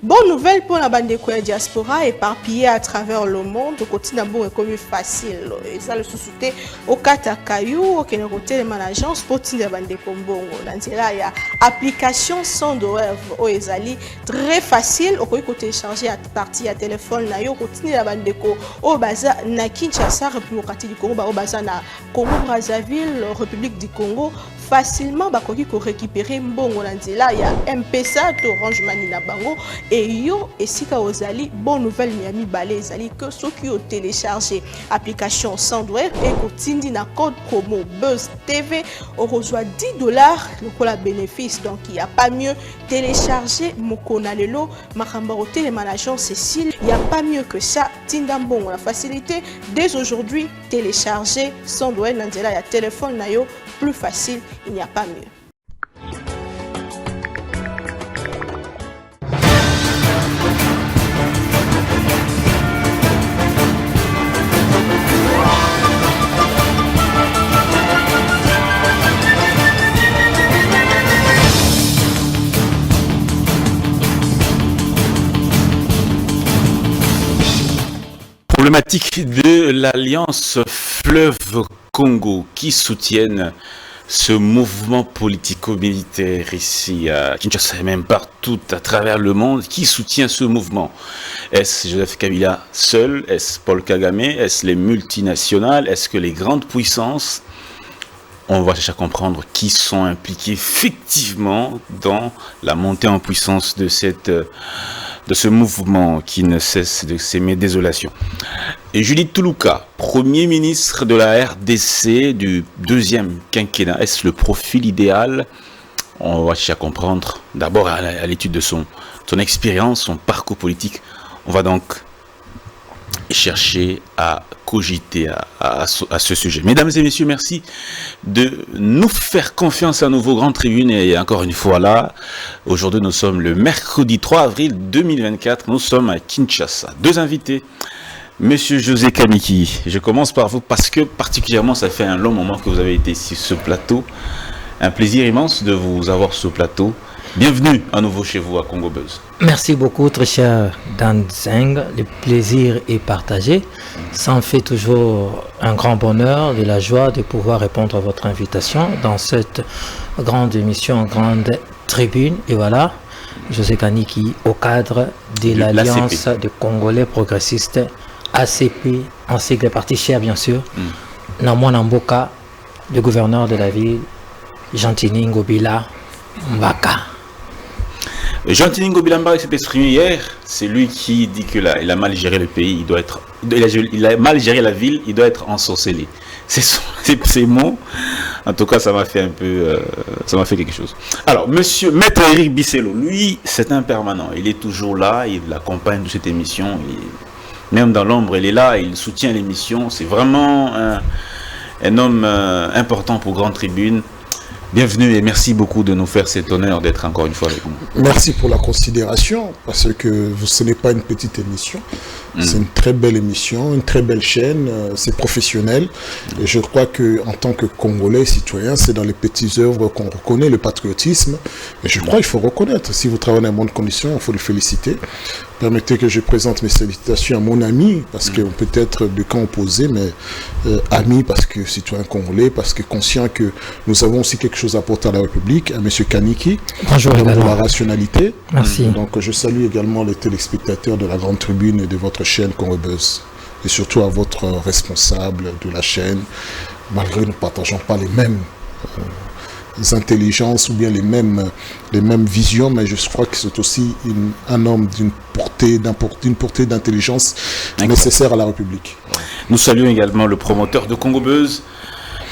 Bonne nouvelle pour la bande de diaspora éparpillée à travers le monde. Le quotidien est comme facile. Et ça, le sous-souté au Katakayu, au Kénéroté, l'agence pour la bande de Kombongo. Il y a application sans douleur au Ezali. Très facile. Au côté télécharger à partir à téléphone. Au quotidien la bande de Ko. Au Baza, na Kinshasa, République du Congo. Au Baza, na Congo Brazzaville, République du Congo. Facilement bakoki ko récupérer mbongo na nzela ya M-Pesa to Orange Money na bango et yo esika ozali bonne nouvelle Miami balé ezali que ceux qui ont téléchargé application Sandwave et kotindi na code promo Buzz TV on reçoit $10 le la bénéfice donc il y a pas mieux télécharger Mokona lelo makamba télémanagement Cécile il y a pas mieux que ça tinda mbongo la facilité dès aujourd'hui télécharger Sandwave na nzela ya téléphone na yo plus facile, il n'y a pas mieux. Problématique de l'Alliance Fleuve Congo qui soutiennent ce mouvement politico-militaire ici à Kinshasa et même partout à travers le monde. Qui soutient ce mouvement? Est-ce Joseph Kabila seul? Est-ce Paul Kagame? Est-ce les multinationales? Est-ce que les grandes puissances? On va chercher à comprendre qui sont impliqués effectivement dans la montée en puissance de ce mouvement qui ne cesse de s'aimer désolation. Et Judith Toulouka, Premier ministre de la RDC du deuxième quinquennat, est-ce le profil idéal? On va chercher à comprendre d'abord à l'étude de son expérience, son parcours politique. On va donc chercher à cogiter à ce sujet. Mesdames et messieurs, merci de nous faire confiance à nouveau Grande Tribune et encore une fois là, aujourd'hui nous sommes le mercredi 3 avril 2024, nous sommes à Kinshasa. Deux invités, Monsieur José Kaniki, je commence par vous parce que particulièrement ça fait un long moment que vous avez été sur ce plateau, un plaisir immense de vous avoir sur ce plateau. Bienvenue à nouveau chez vous à Congo Buzz. Merci beaucoup, très cher Dan Zeng. Le plaisir est partagé. Ça me fait toujours un grand bonheur, de la joie de pouvoir répondre à votre invitation dans cette grande émission, grande tribune. Et voilà, José Kaniki au cadre de l'Alliance des Congolais progressistes, ACP, en sigle parti cher bien sûr, Namwa Namboka, le gouverneur de la ville, Jean-Tini Ngobila Mbaka. Jean-Tini Ngobila Mbaka s'est exprimé hier, c'est lui qui dit que il a mal géré le pays, il a mal géré la ville, il doit être ensorcelé. C'est ces mots. En tout cas, ça m'a fait un peu, ça m'a fait quelque chose. Alors, Monsieur Maître Eric Bissello, lui, c'est un permanent. Il est toujours là, il accompagne de cette émission. Même dans l'ombre, il est là, il soutient l'émission. C'est vraiment un homme important pour Grande Tribune. Bienvenue et merci beaucoup de nous faire cet honneur d'être encore une fois avec nous. Merci pour la considération, parce que ce n'est pas une petite émission, c'est une très belle émission, une très belle chaîne, c'est professionnel. Et je crois qu'en tant que Congolais, citoyen, c'est dans les petites œuvres qu'on reconnaît le patriotisme. Et je crois qu'il faut reconnaître, si vous travaillez dans de bonnes conditions, il faut le féliciter. Permettez que je présente mes salutations à mon ami, parce qu'on peut être de camps opposés, mais ami parce que citoyen congolais, parce que conscient que nous avons aussi quelque chose à apporter à la République, à M. Kaniki, bonjour, pour la rationalité. Merci. Donc je salue également les téléspectateurs de la Grande Tribune et de votre chaîne Congo Buzz, et surtout à votre responsable de la chaîne, malgré que nous ne partageons pas les mêmes intelligences ou bien les mêmes visions, mais je crois que c'est aussi un homme d'une portée d'intelligence nécessaire à la République. Nous saluons également le promoteur de Congo Buzz,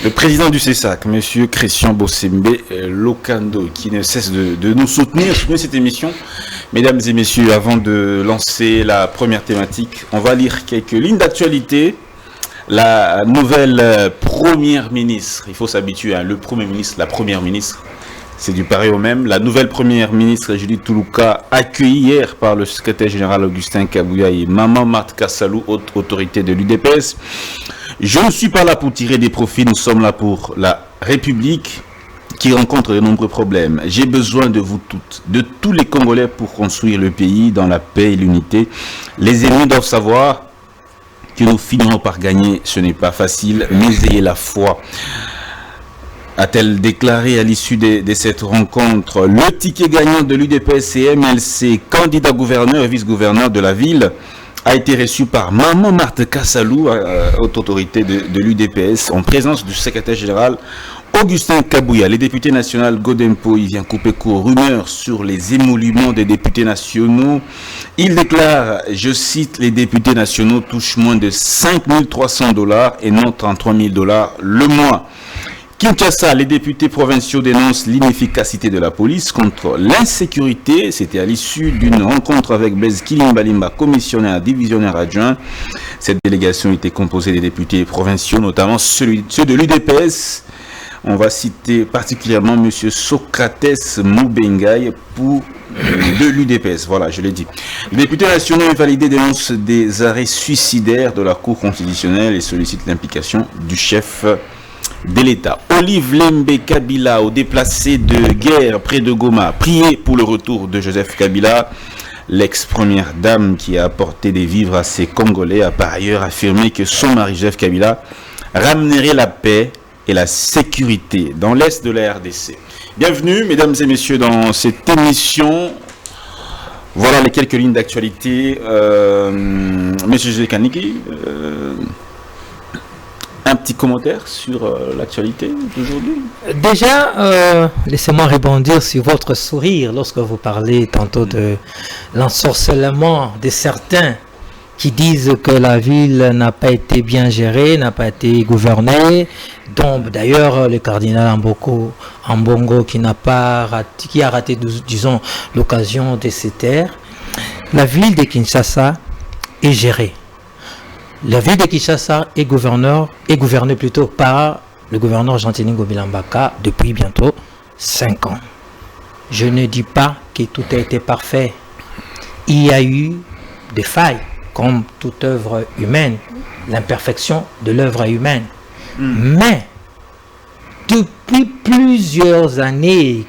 le président du CESAC, M. Christian Bossembe Lokando, qui ne cesse de nous soutenir cette émission. Mesdames et messieurs, avant de lancer la première thématique, on va lire quelques lignes d'actualité. La nouvelle première ministre, il faut s'habituer, le premier ministre, la première ministre, c'est du pareil au même. La nouvelle première ministre, Judith Toulouka, accueillie hier par le secrétaire général Augustin Kabouya et Maman Marthe Kassalou, haute autorité de l'UDPS. Je ne suis pas là pour tirer des profits, nous sommes là pour la République qui rencontre de nombreux problèmes. J'ai besoin de vous toutes, de tous les Congolais pour construire le pays dans la paix et l'unité. Les ennemis doivent savoir que nous finirons par gagner. Ce n'est pas facile, mais ayez la foi. A-t-elle déclaré à l'issue de cette rencontre. Le ticket gagnant de l'UDPS et MLC, candidat gouverneur et vice-gouverneur de la ville, a été reçu par Maman Marthe Kassalou, haute autorité de l'UDPS, en présence du secrétaire général Augustin Kabouya. Les députés nationaux Godempo, il vient couper court rumeurs sur les émoluments des députés nationaux. Il déclare, je cite, les députés nationaux touchent moins de 5 300 $ et non 33 000 $ le mois. Kinshasa, les députés provinciaux dénoncent l'inefficacité de la police contre l'insécurité. C'était à l'issue d'une rencontre avec Blaise Kilimbalimba, commissionnaire divisionnaire adjoint. Cette délégation était composée des députés provinciaux, notamment ceux de l'UDPS. On va citer particulièrement M. Socrates Moubengaï de l'UDPS. Voilà, je l'ai dit. Les députés nationaux invalidés dénoncent des arrêts suicidaires de la Cour constitutionnelle et sollicitent l'implication du chef de l'État. Olive Lembe Kabila, au déplacé de guerre près de Goma, priez pour le retour de Joseph Kabila. L'ex-première dame qui a apporté des vivres à ses Congolais a par ailleurs affirmé que son mari Joseph Kabila ramènerait la paix et la sécurité dans l'est de la RDC. Bienvenue, mesdames et messieurs, dans cette émission. Voilà les quelques lignes d'actualité. Monsieur José Kaniki, un petit commentaire sur l'actualité d'aujourd'hui. Déjà, laissez-moi rebondir sur votre sourire lorsque vous parlez tantôt de l'ensorcellement de certains qui disent que la ville n'a pas été bien gérée, n'a pas été gouvernée, dont d'ailleurs le cardinal Ambongo qui a raté, disons, l'occasion de se taire. La ville de Kinshasa est gérée. La ville de Kinshasa est gouvernée plutôt par le gouverneur Jean-Tini Ngobila-Mbaka depuis bientôt 5 ans. Je ne dis pas que tout a été parfait. Il y a eu des failles. Comme toute œuvre humaine, l'imperfection de l'œuvre humaine. Mais, depuis plusieurs années,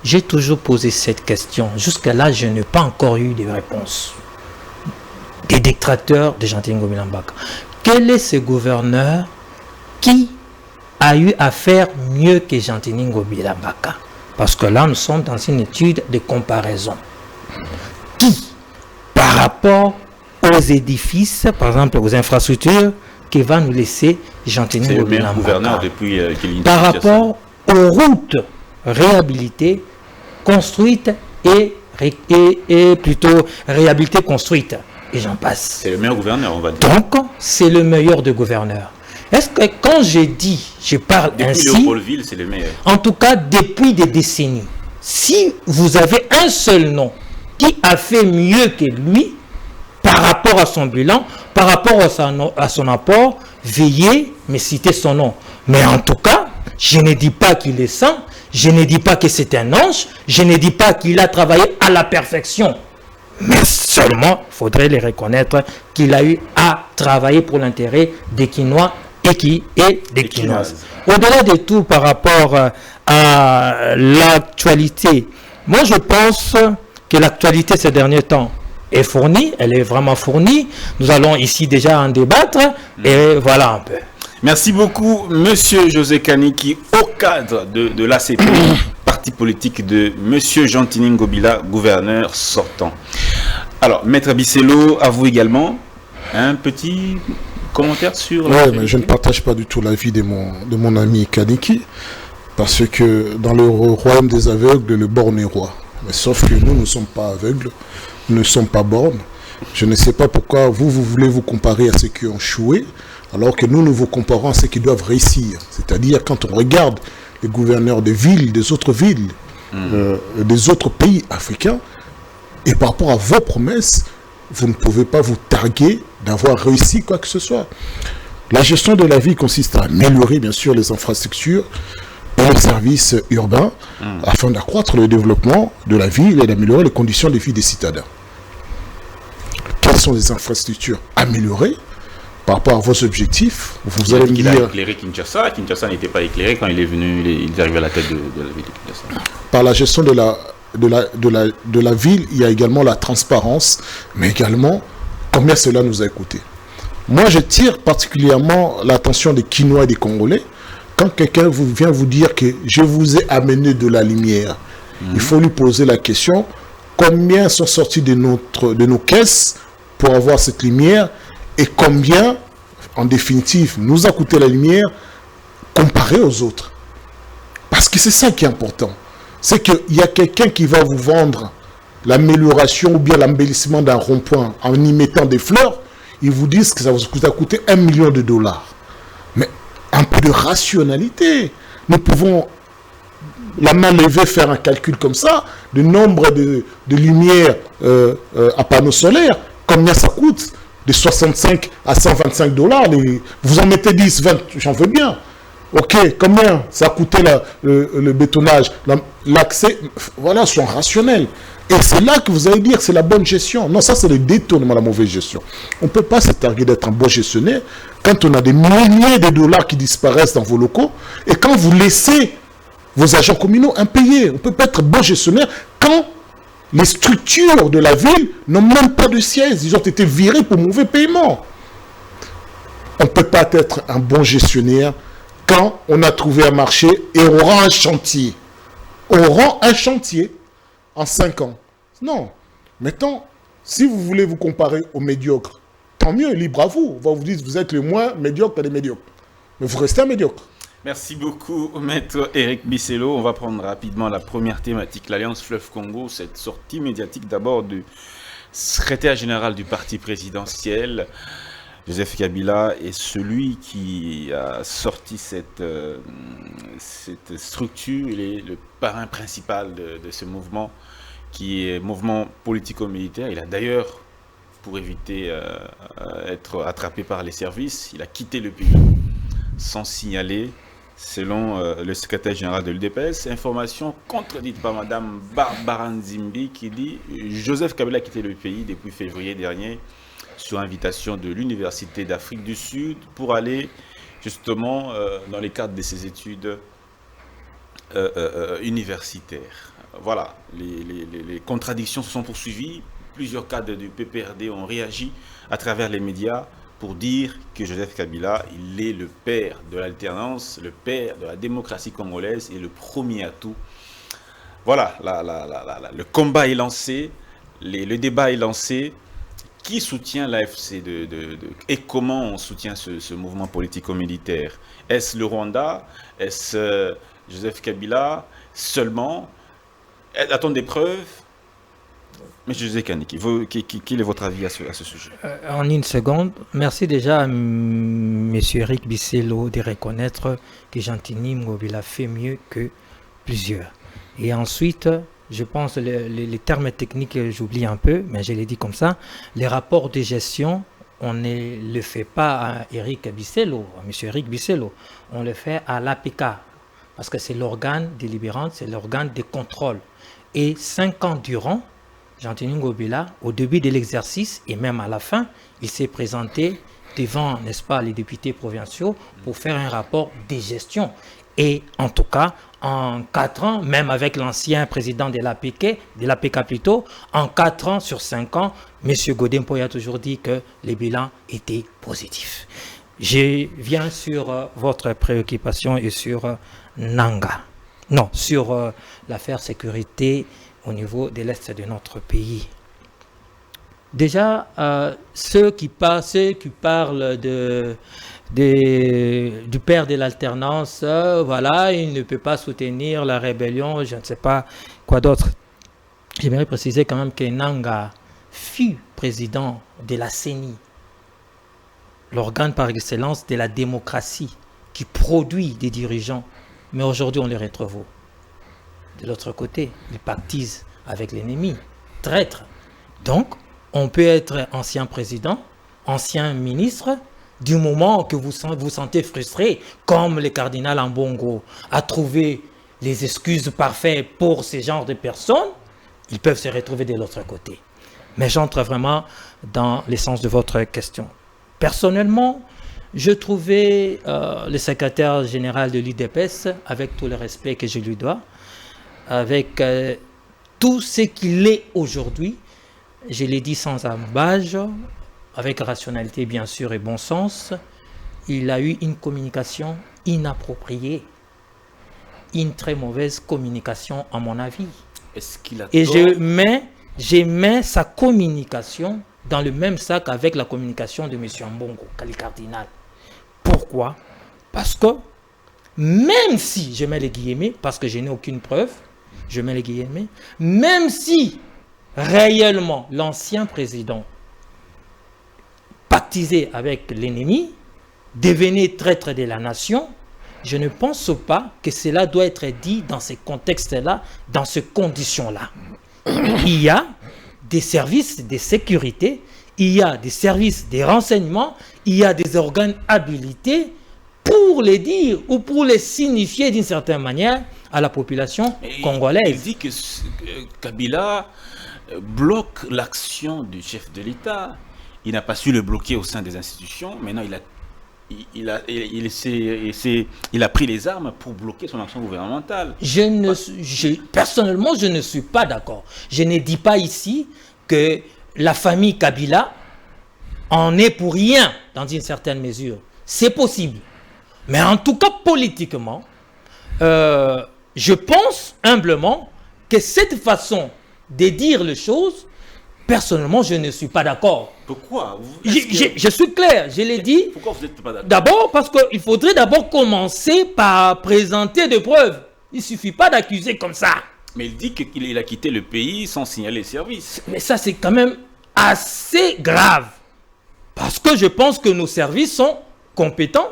j'ai toujours posé cette question. Jusqu'à là, je n'ai pas encore eu de réponse. Des détracteurs de Jean-Tini Ngobila-Mbaka. Quel est ce gouverneur qui a eu à faire mieux que Jean-Tini Ngobila-Mbaka? Parce que là, nous sommes dans une étude de comparaison. Qui, par rapport aux édifices, par exemple aux infrastructures, qui va nous laisser Jean-Tini Ngobila-Mbaka depuis par rapport aux routes réhabilitées, construites et plutôt réhabilitées, construites, et j'en passe. C'est le meilleur gouverneur, on va dire. Donc, c'est le meilleur des gouverneurs. Est-ce que quand je parle depuis ainsi, Léopoldville, c'est le meilleur. En tout cas, depuis des décennies, si vous avez un seul nom qui a fait mieux que lui, par rapport à son bilan, par rapport à son apport, veuillez me citer son nom. Mais en tout cas, je ne dis pas qu'il est saint, je ne dis pas que c'est un ange, je ne dis pas qu'il a travaillé à la perfection. Mais seulement, il faudrait le reconnaître qu'il a eu à travailler pour l'intérêt des Quinois et des Quinoises. Au-delà de tout, par rapport à l'actualité, moi je pense que l'actualité ces derniers temps est fournie, elle est vraiment fournie. Nous allons ici déjà en débattre et voilà un peu. Merci beaucoup, monsieur José Kaniki, au cadre de l'ACP, parti politique de monsieur Jean-Tini Ngobila, gouverneur sortant. Alors, maître Bissello, à vous également, un petit commentaire sur... Oui, mais je ne partage pas du tout l'avis de mon ami Kaniki, parce que dans le royaume des aveugles, le borgne est roi. Mais sauf que nous ne sommes pas aveugles, nous ne sommes pas bornes. Je ne sais pas pourquoi vous voulez vous comparer à ceux qui ont échoué, alors que nous vous comparons à ceux qui doivent réussir. C'est-à-dire, quand on regarde les gouverneurs des villes, des autres villes, des autres pays africains, et par rapport à vos promesses, vous ne pouvez pas vous targuer d'avoir réussi quoi que ce soit. La gestion de la ville consiste à améliorer, bien sûr, les infrastructures et les services urbains, afin d'accroître le développement de la ville et d'améliorer les conditions de vie des citadins. Quelles sont les infrastructures améliorées? par rapport à vos objectifs, vous Il a allez dit me qu'il a dire, éclairé Kinshasa. Kinshasa n'était pas éclairé quand il est venu, il est arrivé à la tête de la ville de Kinshasa. par la gestion de la ville, il y a également la transparence, mais également combien cela nous a coûté. Moi, je tire particulièrement l'attention des Kinois et des Congolais. Quand quelqu'un vient vous dire que je vous ai amené de la lumière, il faut lui poser la question, combien sont sortis de nos caisses pour avoir cette lumière et combien, en définitive, nous a coûté la lumière comparé aux autres. Parce que c'est ça qui est important. C'est qu'il y a quelqu'un qui va vous vendre l'amélioration ou bien l'embellissement d'un rond-point en y mettant des fleurs. Ils vous disent que ça vous a coûté $1 million. Mais un peu de rationalité. Nous pouvons, la main levée, faire un calcul comme ça, du nombre de lumières à panneaux solaires, combien ça coûte, de 65 à $125. Vous en mettez 10, 20, j'en veux bien. Ok, combien ça a coûté le bétonnage, l'accès, voilà, sont rationnels. Et c'est là que vous allez dire c'est la bonne gestion. Non, ça c'est le détournement, la mauvaise gestion. On ne peut pas se targuer d'être un bon gestionnaire quand on a des milliers de dollars qui disparaissent dans vos locaux et quand vous laissez vos agents communaux impayés. On ne peut pas être bon gestionnaire quand les structures de la ville n'ont même pas de siège. Ils ont été virés pour mauvais paiement. On ne peut pas être un bon gestionnaire quand on a trouvé un marché et on rend un chantier. On rend un chantier en 5 ans. Non. Maintenant, si vous voulez vous comparer aux médiocres, tant mieux, libre à vous. On va vous dire que vous êtes le moins médiocre des médiocres. Mais vous restez un médiocre. Merci beaucoup, maître Éric Bisselot. On va prendre rapidement la première thématique, l'Alliance Fleuve Congo, cette sortie médiatique d'abord du secrétaire général du parti présidentiel, Joseph Kabila, est celui qui a sorti cette structure. Il est le parrain principal de ce mouvement, qui est mouvement politico-militaire. Il a d'ailleurs, pour éviter d'être attrapé par les services, il a quitté le pays sans signaler, selon le secrétaire général de l'UDPS. Information contredite par Mme Barbara Nzimbi qui dit « Joseph Kabila a quitté le pays depuis février dernier sur invitation de l'Université d'Afrique du Sud pour aller justement dans les cadres de ses études universitaires. » Voilà, les contradictions se sont poursuivies. Plusieurs cadres du PPRD ont réagi à travers les médias pour dire que Joseph Kabila, il est le père de l'alternance, le père de la démocratie congolaise et le premier atout. Voilà, le combat est lancé, le débat est lancé. Qui soutient l'AFC et comment on soutient ce mouvement politico-militaire? Est-ce le Rwanda? Est-ce Joseph Kabila seulement? A-t-on des preuves? Monsieur José Kaniki, quel est votre avis à ce sujet? En une seconde, merci déjà à M. Éric Bisselot de reconnaître que Gentini Ngobila fait mieux que plusieurs. Et ensuite, je pense les termes techniques, j'oublie un peu, mais je l'ai dit comme ça, les rapports de gestion, on ne le fait pas à Éric Bisselot, à M. Éric Bisselot, on le fait à l'APK, parce que c'est l'organe délibérant, c'est l'organe de contrôle. Et 5 ans durant, Gentini Ngobila, au début de l'exercice et même à la fin, il s'est présenté devant, n'est-ce pas, les députés provinciaux pour faire un rapport de gestion. Et en tout cas, en 4 ans, même avec l'ancien président de l'APK plutôt, en 4 ans sur 5 ans, M. Godempo a toujours dit que les bilans étaient positifs. Je viens sur votre préoccupation et sur Nanga. Non, sur l'affaire sécurité au niveau de l'Est de notre pays. Déjà, ceux qui parlent du père de l'alternance, voilà, il ne peut pas soutenir la rébellion, je ne sais pas quoi d'autre. J'aimerais préciser quand même que Nanga fut président de la CENI, l'organe par excellence de la démocratie qui produit des dirigeants. Mais aujourd'hui, on les retrouve de l'autre côté. Ils pactisent avec l'ennemi, traître. Donc, on peut être ancien président, ancien ministre, du moment que vous sentez frustré, comme le cardinal Ambongo a trouvé les excuses parfaites pour ce genre de personnes, ils peuvent se retrouver de l'autre côté. Mais j'entre vraiment dans l'essence de votre question. Personnellement, je trouvais le secrétaire général de l'UDPS, avec tout le respect que je lui dois, avec tout ce qu'il est aujourd'hui, je l'ai dit sans ambages, avec rationalité bien sûr et bon sens, il a eu une communication inappropriée, une très mauvaise communication à mon avis. Est-ce qu'il a Et tort? je mets sa communication dans le même sac avec la communication de M. Mbongo, Kali Cardinal. Pourquoi? Parce que même si, je mets les guillemets, parce que je n'ai aucune preuve, je mets les guillemets, même si réellement l'ancien président pactisé avec l'ennemi, devenait traître de la nation, je ne pense pas que cela doit être dit dans ces contextes-là, dans ces conditions-là. Il y a des services de sécurité, il y a des services de renseignement, il y a des organes habilités pour les dire ou pour les signifier d'une certaine manière à la population congolaise. Il dit que Kabila bloque l'action du chef de l'État. Il n'a pas su le bloquer au sein des institutions. Maintenant, il a pris les armes pour bloquer son action gouvernementale. Personnellement, je ne suis pas d'accord. Je ne dis pas ici que la famille Kabila en est pour rien dans une certaine mesure. C'est possible. Mais en tout cas, politiquement, je pense humblement que cette façon de dire les choses, personnellement, je ne suis pas d'accord. Pourquoi? Je suis clair, je l'ai dit. Pourquoi vous n'êtes pas d'accord? D'abord, parce qu'il faudrait d'abord commencer par présenter des preuves. Il ne suffit pas d'accuser comme ça. Mais il dit qu'il a quitté le pays sans signaler les services. Mais ça, c'est quand même assez grave. Parce que je pense que nos services sont compétents.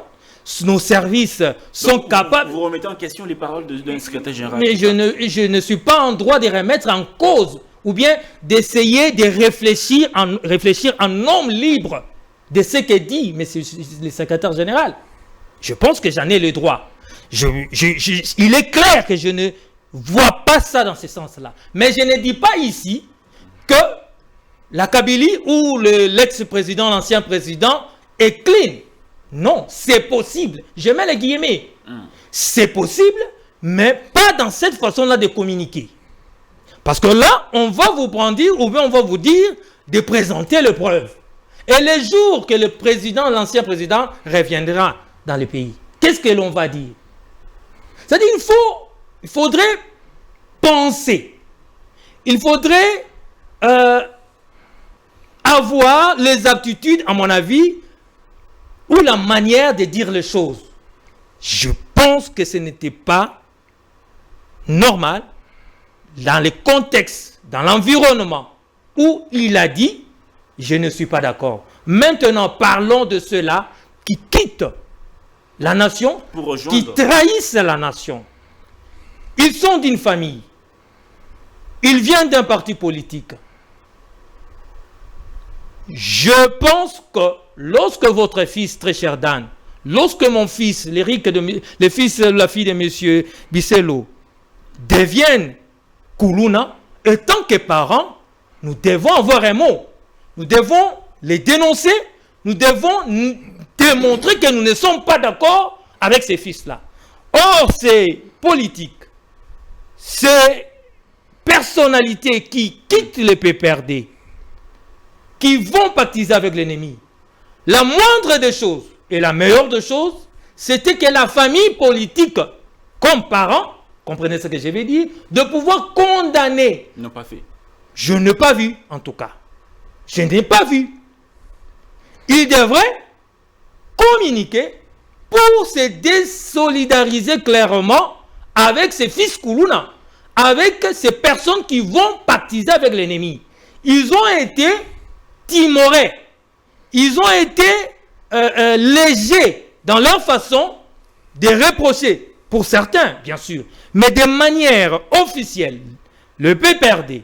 Nos services sont capables... Vous remettez en question les paroles d'un secrétaire général. Mais je ne suis pas en droit de remettre en cause ou bien d'essayer de réfléchir en homme libre de ce que dit le secrétaire général. Je pense que j'en ai le droit. Il est clair que je ne vois pas ça dans ce sens-là. Mais je ne dis pas ici que la Kabylie ou l'ex-président, l'ancien président est clean. Non, c'est possible. Je mets les guillemets. C'est possible, mais pas dans cette façon-là de communiquer. Parce que là, on va vous brandir ou bien on va vous dire de présenter les preuves. Et les jours que le président, l'ancien président, reviendra dans le pays, qu'est-ce que l'on va dire? C'est-à-dire il faudrait penser. Il faudrait avoir les aptitudes, à mon avis, ou la manière de dire les choses. Je pense que ce n'était pas normal dans le contexte, dans l'environnement où il a dit « je ne suis pas d'accord ». Maintenant, parlons de ceux-là qui quittent la nation, qui trahissent la nation. Ils sont d'une famille. Ils viennent d'un parti politique. Je pense que lorsque votre fils, très cher Dan, lorsque mon fils, le fils de la fille de M. Bisselo, deviennent Koulouna, et tant que parents, nous devons avoir un mot. Nous devons les dénoncer, nous devons démontrer que nous ne sommes pas d'accord avec ces fils-là. Or, ces politiques, ces personnalités qui quittent le PPRD, qui vont pactiser avec l'ennemi, la moindre des choses et la meilleure des choses, c'était que la famille politique, comme parents, comprenez ce que je vais dire, de pouvoir condamner. Ils n'ont pas fait. Je n'ai pas vu, en tout cas. Je n'ai pas vu. Ils devraient communiquer pour se désolidariser clairement avec ces fils Koulouna, avec ces personnes qui vont pactiser avec l'ennemi. Ils ont été timorés. Ils ont été légers dans leur façon de reprocher, pour certains, bien sûr, mais de manière officielle. Le PPRD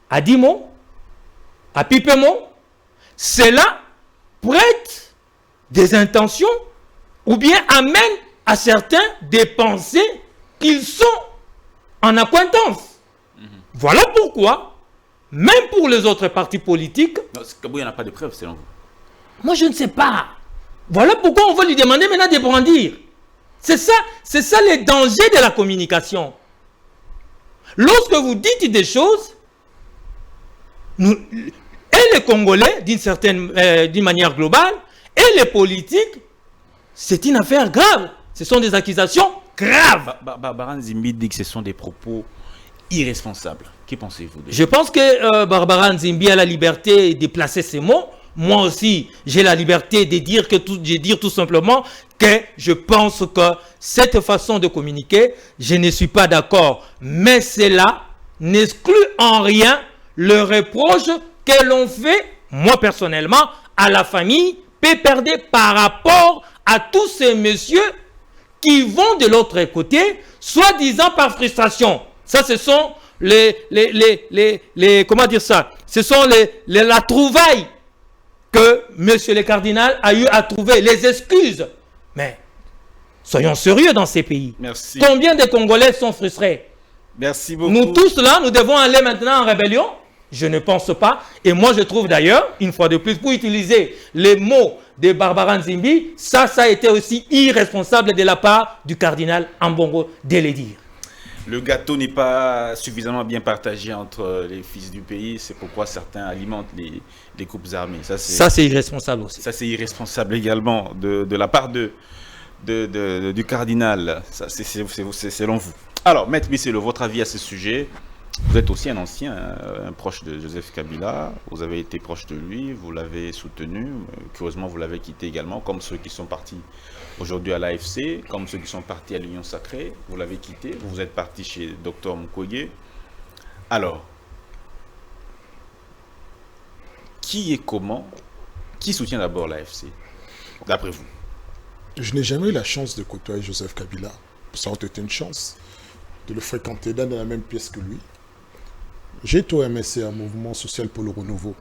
a dit mot, a pipé mot, cela prête des intentions ou bien amène à certains des pensées qu'ils sont en accointance. Voilà pourquoi, même pour les autres partis politiques... Non, il n'y en a pas de preuves, selon vous. Moi, je ne sais pas. Voilà pourquoi on va lui demander maintenant de brandir. C'est ça les dangers de la communication. Lorsque vous dites des choses, et les Congolais, d'une manière globale, et les politiques, c'est une affaire grave. Ce sont des accusations graves. Barbara Nzimbi dit que ce sont des propos irresponsables. Que pensez-vous de ça? Je pense que Barbara Nzimbi a la liberté de placer ses mots. Moi aussi, j'ai la liberté de dire tout simplement que je pense que cette façon de communiquer, je ne suis pas d'accord. Mais cela n'exclut en rien le reproche que l'on fait, moi personnellement, à la famille PPRD par rapport à tous ces messieurs qui vont de l'autre côté, soi-disant par frustration. Ça, ce sont comment dire ça? Ce sont la trouvaille que monsieur le cardinal a eu à trouver, les excuses. Mais soyons sérieux dans ces pays. Merci. Combien de Congolais sont frustrés? Merci beaucoup. Nous tous là, nous devons aller maintenant en rébellion? Je ne pense pas. Et moi, je trouve d'ailleurs, une fois de plus, pour utiliser les mots de Barbara Nzimbi, ça a été aussi irresponsable de la part du cardinal Ambongo de le dire. Le gâteau n'est pas suffisamment bien partagé entre les fils du pays. C'est pourquoi certains alimentent les groupes armés. Ça, c'est irresponsable aussi. Ça, c'est irresponsable également de la part du cardinal. C'est selon vous. Alors, Maître Bisselo, votre avis à ce sujet? Vous êtes aussi un ancien, un proche de Joseph Kabila. Vous avez été proche de lui, vous l'avez soutenu. Curieusement, vous l'avez quitté également, comme ceux qui sont partis aujourd'hui à l'AFC, comme ceux qui sont partis à l'Union Sacrée. Vous l'avez quitté, vous êtes parti chez Dr Mukwege. Alors, qui et comment, qui soutient d'abord l'AFC, d'après vous? Je n'ai jamais eu la chance de côtoyer Joseph Kabila. Ça aurait été une chance de le fréquenter dans la même pièce que lui. J'ai été au MSC, un mouvement social pour le renouveau,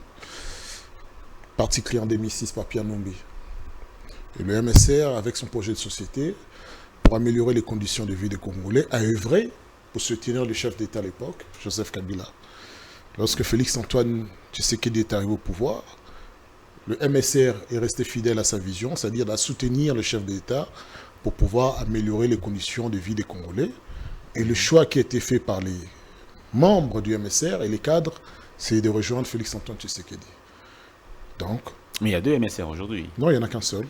parti créé en 2006 par Pierre Numbi. Et le MSR, avec son projet de société, pour améliorer les conditions de vie des Congolais, a œuvré pour soutenir le chef d'État à l'époque, Joseph Kabila. Lorsque Félix-Antoine Tshisekedi est arrivé au pouvoir, le MSR est resté fidèle à sa vision, c'est-à-dire à soutenir le chef d'État pour pouvoir améliorer les conditions de vie des Congolais. Et le choix qui a été fait par les membres du MSR et les cadres, c'est de rejoindre Félix-Antoine Tshisekedi. Donc, mais il y a deux MSR aujourd'hui. Non, il n'y en a qu'un seul.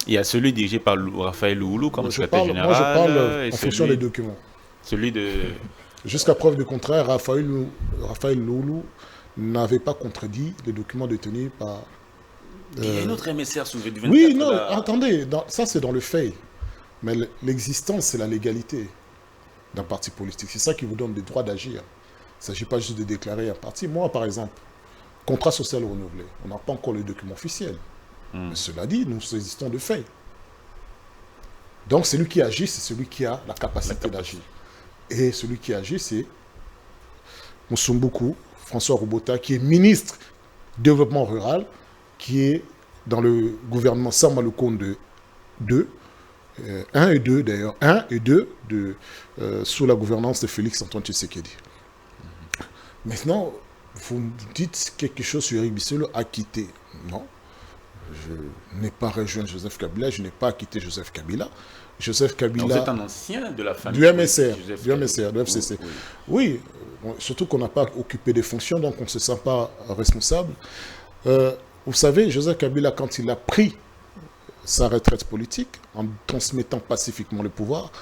Il y a celui dirigé par Raphaël Louloulou comme secrétaire général. Moi, je parle en fonction des documents. Celui de... Jusqu'à preuve du contraire, Raphaël Louloulou n'avait pas contredit les documents détenus par... Il y a une autre MSR sous du 24. Oui, non, attendez, ça c'est dans le fait. Mais l'existence, c'est la légalité d'un parti politique. C'est ça qui vous donne le droit d'agir. Il ne s'agit pas juste de déclarer un parti. Moi, par exemple, contrat social renouvelé, on n'a pas encore le document officiel. Mais cela dit, nous existons de fait. Donc, celui qui agit, c'est celui qui a la capacité d'agir. Et celui qui agit, c'est Moussoumboukou, François Robota, qui est ministre du Développement Rural, qui est dans le gouvernement Sama Lukonde 2, 1 et 2 d'ailleurs, 1 et 2 sous la gouvernance de Félix-Antoine Tshisekedi. Maintenant, vous me dites quelque chose sur Eric Bisselo a quitté. Non, je n'ai pas rejoint Joseph Kabila, je n'ai pas quitté Joseph Kabila. Joseph Kabila... Donc vous êtes un ancien de la famille du MSR, du FCC. Oui, surtout qu'on n'a pas occupé des fonctions, donc on ne se sent pas responsable. Vous savez, Joseph Kabila, quand il a pris sa retraite politique, en transmettant pacifiquement le pouvoir,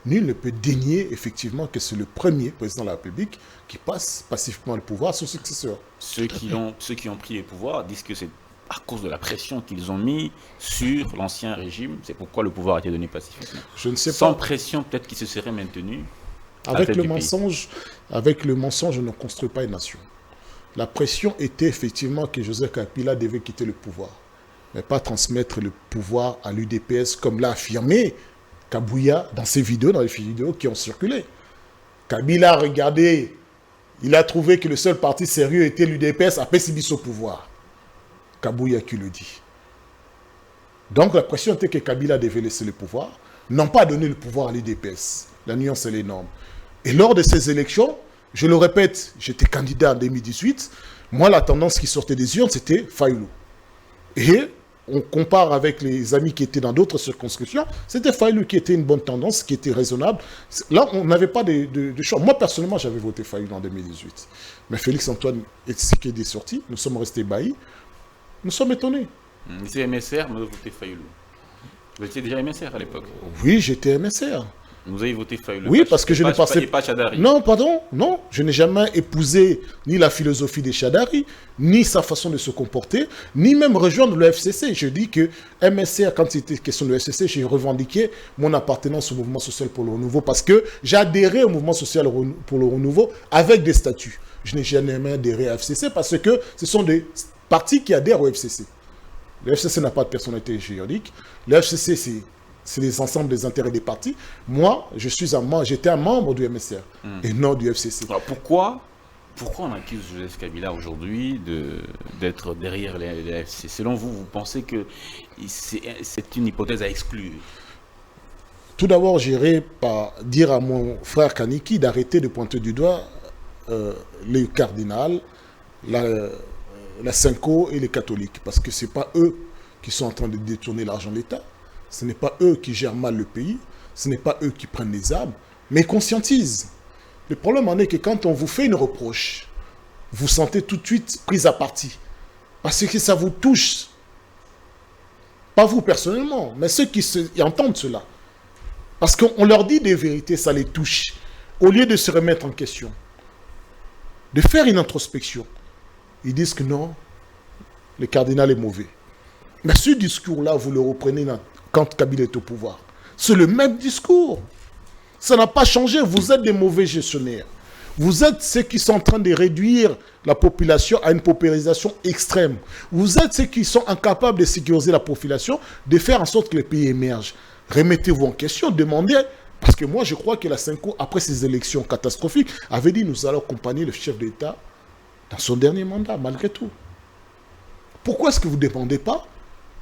nul ne peut dénier effectivement que c'est le premier président de la République qui passe pacifiquement le pouvoir à son successeur. Ceux qui ont pris le pouvoir disent que c'est à cause de la pression qu'ils ont mis sur l'ancien régime. C'est pourquoi le pouvoir a été donné pacifiquement. Je ne sais pas. Sans pression, peut-être qu'il se serait maintenu. Avec le mensonge, on ne construit pas une nation. La pression était effectivement que Joseph Kabila devait quitter le pouvoir, mais pas transmettre le pouvoir à l'UDPS comme l'a affirmé Kabouya dans ses vidéos, dans les vidéos qui ont circulé. Kabila a regardé, il a trouvé que le seul parti sérieux était l'UDPS, après c'est mis au pouvoir. Kabouya qui le dit. Donc la pression était que Kabila devait laisser le pouvoir, non pas donner le pouvoir à l'UDPS. La nuance, elle est énorme. Et lors de ces élections, je le répète, j'étais candidat en 2018, moi la tendance qui sortait des urnes, c'était Fayoulou. Et on compare avec les amis qui étaient dans d'autres circonscriptions, c'était Fayulu qui était une bonne tendance, qui était raisonnable. Là, on n'avait pas de choix. Moi, personnellement, j'avais voté Fayulu en 2018. Mais Félix-Antoine Tshisekedi est sorti, nous sommes restés ébahis, nous sommes étonnés. C'est MSR, mais vous votez Fayulu. Vous étiez déjà MSR à l'époque. Oui, j'étais MSR. Vous avez voté Fayulu. Oui, parce que je n'ai pas... pas Chadari. Non, pardon, non. Je n'ai jamais épousé ni la philosophie des Chadari, ni sa façon de se comporter, ni même rejoindre le FCC. Je dis que MSR, quand il était question de FCC, j'ai revendiqué mon appartenance au mouvement social pour le renouveau parce que j'ai adhéré au mouvement social pour le renouveau avec des statuts. Je n'ai jamais adhéré à FCC parce que ce sont des partis qui adhèrent au FCC. Le FCC n'a pas de personnalité juridique. Le FCC, c'est les ensembles des intérêts des partis. Moi, j'étais un membre du MSR et non du FCC. Alors pourquoi on accuse Joseph Kabila aujourd'hui d'être derrière les FCC? Selon vous, vous pensez que c'est une hypothèse à exclure? Tout d'abord, j'irai par dire à mon frère Kaniki d'arrêter de pointer du doigt les cardinals, la Cinco et les catholiques, parce que ce n'est pas eux qui sont en train de détourner l'argent de l'État, ce n'est pas eux qui gèrent mal le pays, ce n'est pas eux qui prennent les armes, mais conscientisent. Le problème en est que quand on vous fait une reproche, vous sentez tout de suite pris à partie, parce que ça vous touche. Pas vous personnellement, mais ceux qui entendent cela. Parce qu'on leur dit des vérités, ça les touche. Au lieu de se remettre en question, de faire une introspection, ils disent que non, le cardinal est mauvais. Mais ce discours-là, vous le reprenez quand Kabila est au pouvoir. C'est le même discours. Ça n'a pas changé. Vous êtes des mauvais gestionnaires. Vous êtes ceux qui sont en train de réduire la population à une paupérisation extrême. Vous êtes ceux qui sont incapables de sécuriser la population, de faire en sorte que le pays émerge. Remettez-vous en question, demandez. Parce que moi, je crois que la Cinco, après ces élections catastrophiques, avait dit nous allons accompagner le chef d'État dans son dernier mandat, malgré tout. Pourquoi est-ce que vous ne demandez pas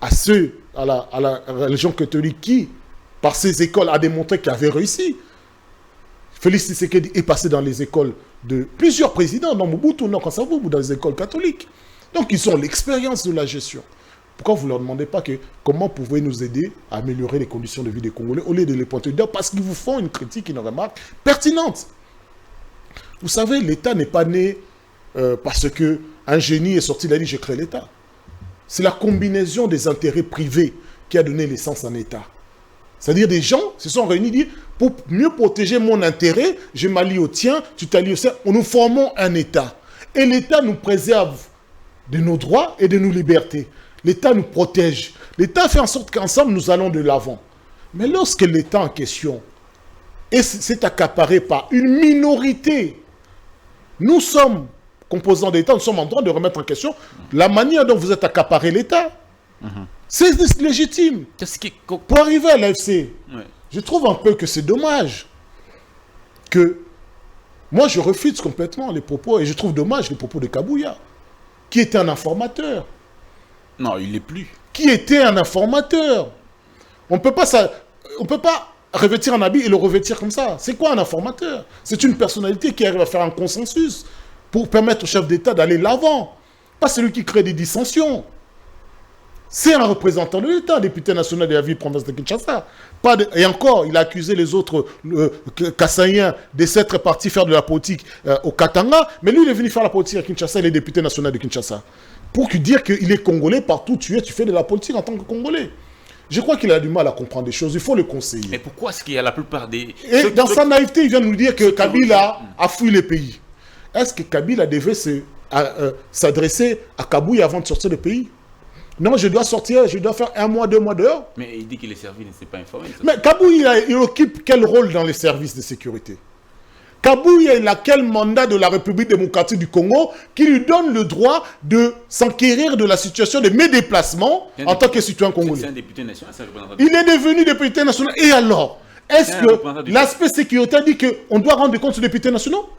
à la religion catholique qui, par ses écoles, a démontré qu'il avait réussi? Félix Tshisekedi est passé dans les écoles de plusieurs présidents, dans Mobutu, non, Kasavubu, dans les écoles catholiques. Donc, ils ont l'expérience de la gestion. Pourquoi vous ne leur demandez pas comment pouvez nous aider à améliorer les conditions de vie des Congolais au lieu de les pointer du doigt? Parce qu'ils vous font une critique, une remarque pertinente. Vous savez, l'État n'est pas né parce qu'un génie est sorti, il a dit j'ai créé l'État. C'est la combinaison des intérêts privés qui a donné l'essence à un État. C'est-à-dire des gens se sont réunis, disent pour mieux protéger mon intérêt, je m'allie au tien, tu t'allies au sien, nous formons un État. Et l'État nous préserve de nos droits et de nos libertés. L'État nous protège. L'État fait en sorte qu'ensemble nous allons de l'avant. Mais lorsque l'État en question s'est accaparé par une minorité, nous sommes composants d'État, nous sommes en train de remettre en question la manière dont vous êtes accaparé l'État. C'est légitime. Pour arriver à l'AFC, je trouve un peu que c'est dommage que moi je refuse complètement les propos et je trouve dommage les propos de Kabouya, qui était un informateur. Non, il l'est plus. Qui était un informateur. On ne peut pas revêtir un habit et le revêtir comme ça. C'est quoi un informateur? C'est une personnalité qui arrive à faire un consensus pour permettre au chef d'État d'aller l'avant. Pas celui qui crée des dissensions. C'est un représentant de l'État, député national de la ville province de Kinshasa. Et encore, il a accusé les autres Kassaïens de s'être partis faire de la politique au Katanga, mais lui, il est venu faire la politique à Kinshasa, il est député national de Kinshasa. Pour dire qu'il est Congolais, partout tu fais de la politique en tant que Congolais. Je crois qu'il a du mal à comprendre des choses, il faut le conseiller. Mais pourquoi est-ce qu'il y a la plupart des... Et dans sa naïveté, il vient nous dire que Kabila a fui le pays. Est-ce que Kabila devait s'adresser à Kabouya avant de sortir du pays? Non, je dois sortir, je dois faire 1 mois, 2 mois dehors. Mais il dit qu'il est servi, il ne s'est pas informé. Mais Kabouya, il occupe quel rôle dans les services de sécurité? Kabouya, il a quel mandat de la République démocratique du Congo qui lui donne le droit de s'enquérir de la situation de mes déplacements en tant que citoyen congolais? C'est un député national, c'est un représentant. Il est devenu député national. Et alors, est-ce que l'aspect sécuritaire dit qu'on doit rendre compte aux députés nationaux?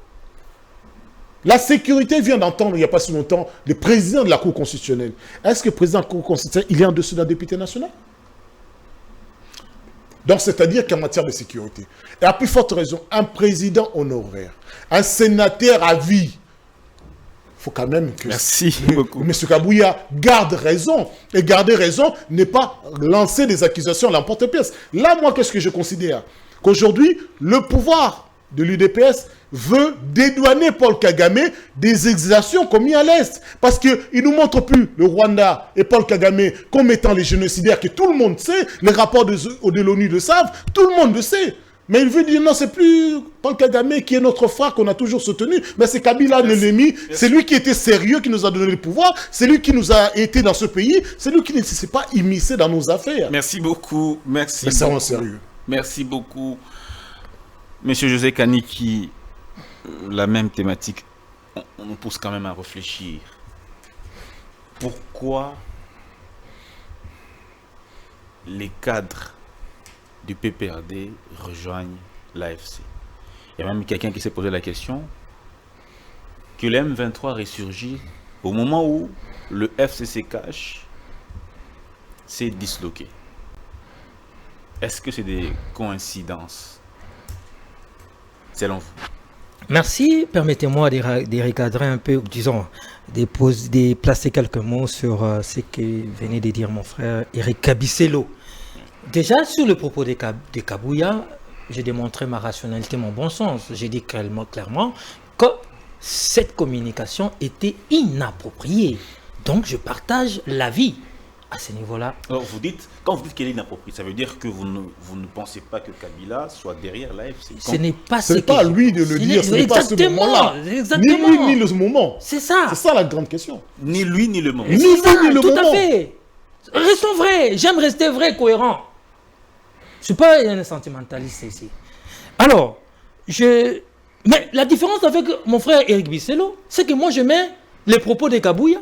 La sécurité vient d'entendre, il n'y a pas si longtemps, le président de la Cour constitutionnelle. Est-ce que le président de la Cour constitutionnelle, il est en dessous d'un député national? Donc, c'est-à-dire qu'en matière de sécurité, et à plus forte raison, un président honoraire, un sénateur à vie, faut quand même que Merci beaucoup. M. Kabouya garde raison. Et garder raison n'est pas lancer des accusations à l'emporte-pièce. Là, moi, qu'est-ce que je considère? Qu'aujourd'hui, le pouvoir de l'UDPS veut dédouaner Paul Kagame des exactions commises à l'Est. Parce qu'il ne nous montre plus le Rwanda et Paul Kagame comme étant les génocidaires que tout le monde sait, les rapports de l'ONU le savent, tout le monde le sait. Mais il veut dire non, c'est plus Paul Kagame qui est notre frère qu'on a toujours soutenu, mais c'est Kabila l'ennemi, c'est lui qui était sérieux, qui nous a donné le pouvoir, c'est lui qui nous a été dans ce pays, c'est lui qui ne s'est pas immiscé dans nos affaires. Merci beaucoup, merci. Mais c'est en sérieux. Merci beaucoup. Monsieur José Kaniki, la même thématique, on nous pousse quand même à réfléchir. Pourquoi les cadres du PPRD rejoignent l'AFC? Il y a même quelqu'un qui s'est posé la question que le M23 ressurgit au moment où le FCC-Cash s'est disloqué. Est-ce que c'est des coïncidences selon vous? Merci. Permettez-moi de recadrer un peu, disons, de placer quelques mots sur ce que venait de dire mon frère Eric Kabiselo. Déjà, sur le propos de Kabouya, j'ai démontré ma rationalité, mon bon sens. J'ai dit clairement que cette communication était inappropriée. Donc, je partage l'avis à ce niveau-là. Alors, quand vous dites qu'elle est inappropriée, ça veut dire que vous ne pensez pas que Kabila soit derrière l'AFC. Ce n'est pas ce pas à lui de le dire, ce n'est pas ce moment-là. Ni lui, ni le moment. C'est ça. C'est ça la grande question. Ni lui, ni le moment. Ni lui, ni le moment. Tout à fait. Restons vrais. J'aime rester vrai, cohérent. Je ne suis pas un sentimentaliste ici. Alors, mais la différence avec mon frère Eric Bisselo, c'est que moi je mets les propos de Kabouya,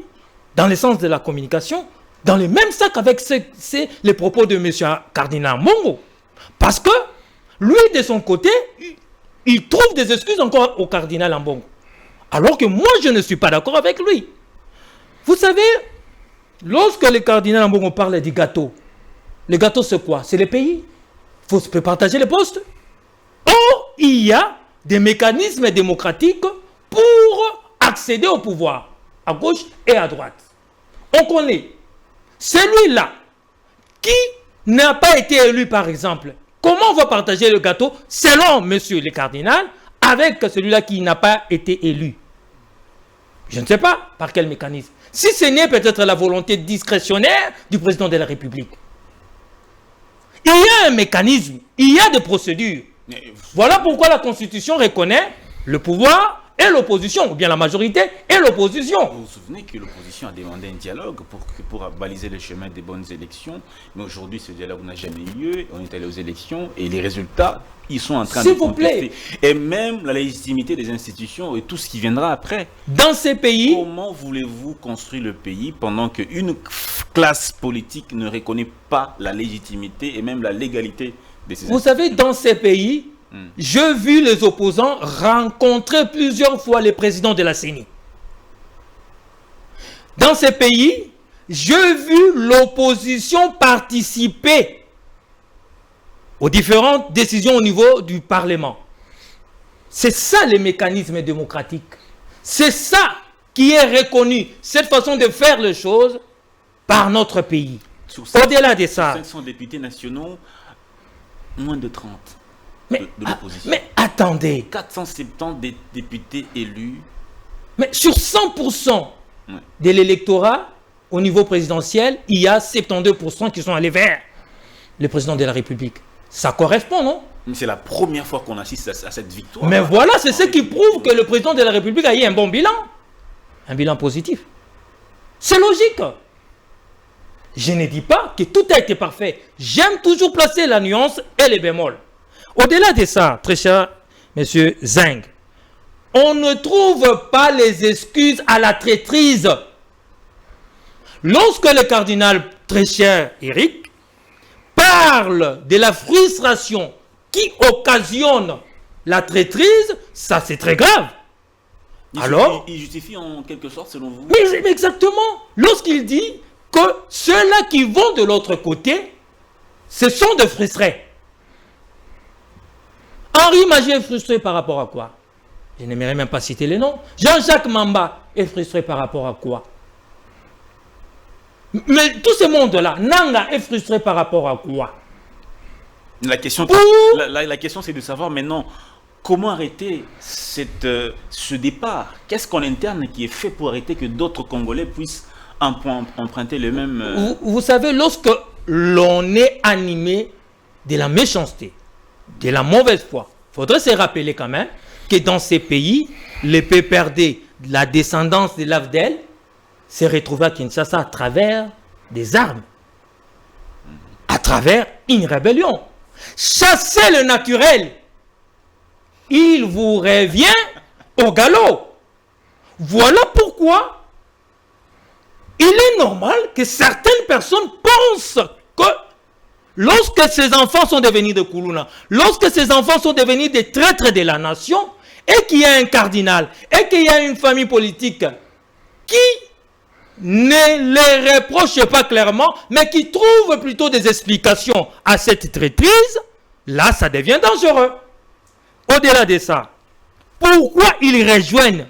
dans le sens de la communication, dans le même sac avec les propos de M. Cardinal Mongo. Parce que, lui, de son côté, il trouve des excuses encore au Cardinal Mbongo. Alors que moi, je ne suis pas d'accord avec lui. Vous savez, lorsque le Cardinal Mbongo parle du gâteau, le gâteau c'est quoi? C'est le pays. Il faut partager les postes. Or, il y a des mécanismes démocratiques pour accéder au pouvoir, à gauche et à droite. On connaît celui-là qui n'a pas été élu, par exemple. Comment on va partager le gâteau selon monsieur le cardinal avec celui-là qui n'a pas été élu? Je ne sais pas par quel mécanisme. Si ce n'est peut-être la volonté discrétionnaire du président de la République. Il y a un mécanisme, il y a des procédures. Voilà pourquoi la Constitution reconnaît le pouvoir et l'opposition, ou bien la majorité et l'opposition. Vous vous souvenez que l'opposition a demandé un dialogue pour baliser le chemin des bonnes élections, mais aujourd'hui ce dialogue n'a jamais eu lieu, on est allé aux élections et les résultats, ils sont en train de contester. Et même la légitimité des institutions et tout ce qui viendra après. Dans ces pays... Comment voulez-vous construire le pays pendant qu'une classe politique ne reconnaît pas la légitimité et même la légalité de ces institutions? Vous savez, dans ces pays... J'ai vu les opposants rencontrer plusieurs fois le président de la CENI. Dans ces pays, j'ai vu l'opposition participer aux différentes décisions au niveau du Parlement. C'est ça le mécanisme démocratique. C'est ça qui est reconnu, cette façon de faire les choses par notre pays. Au-delà de ça... 500 députés nationaux, moins de 30. Mais attendez. 470 députés élus. Mais sur 100% de l'électorat, au niveau présidentiel, il y a 72% qui sont allés vers le président de la République. Ça correspond, non? Mais c'est la première fois qu'on assiste à cette victoire. Mais voilà, c'est ce qui prouve que le président de la République a eu un bon bilan. Un bilan positif. C'est logique. Je ne dis pas que tout a été parfait. J'aime toujours placer la nuance et les bémols. Au-delà de ça, très cher monsieur Zeng, on ne trouve pas les excuses à la traîtrise. Lorsque le cardinal, très cher Eric, parle de la frustration qui occasionne la traîtrise, ça c'est très grave. Il justifie en quelque sorte selon vous? Mais exactement. Lorsqu'il dit que ceux-là qui vont de l'autre côté, ce sont des frustrés. Henri Magé est frustré par rapport à quoi? Je n'aimerais même pas citer les noms. Jean-Jacques Mamba est frustré par rapport à quoi? Mais tout ce monde-là, Nanga est frustré par rapport à quoi? La question, la question c'est de savoir maintenant comment arrêter ce départ. Qu'est-ce qu'en interne qui est fait pour arrêter que d'autres Congolais puissent emprunter le même... Vous savez, lorsque l'on est animé de la méchanceté, de la mauvaise foi, il faudrait se rappeler quand même que dans ces pays, les PPRD, la descendance de l'Afdel, s'est retrouvée à Kinshasa à travers des armes, à travers une rébellion. Chassez le naturel, il vous revient au galop. Voilà pourquoi il est normal que certaines personnes pensent que lorsque ces enfants sont devenus des Koulouna, lorsque ces enfants sont devenus des traîtres de la nation, et qu'il y a un cardinal, et qu'il y a une famille politique qui ne les reproche pas clairement, mais qui trouve plutôt des explications à cette traîtrise, là, ça devient dangereux. Au-delà de ça, pourquoi ils rejoignent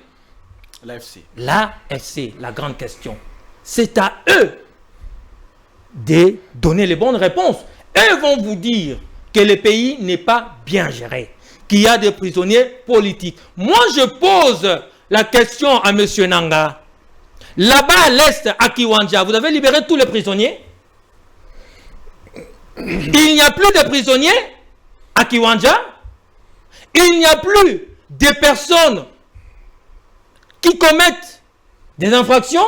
l'AFC? L'AFC, la grande question. C'est à eux de donner les bonnes réponses. Eux vont vous dire que le pays n'est pas bien géré, qu'il y a des prisonniers politiques. Moi, je pose la question à M. Nanga. Là-bas à l'est, à Kiwanja, vous avez libéré tous les prisonniers? Il n'y a plus de prisonniers à Kiwanja? Il n'y a plus de personnes qui commettent des infractions?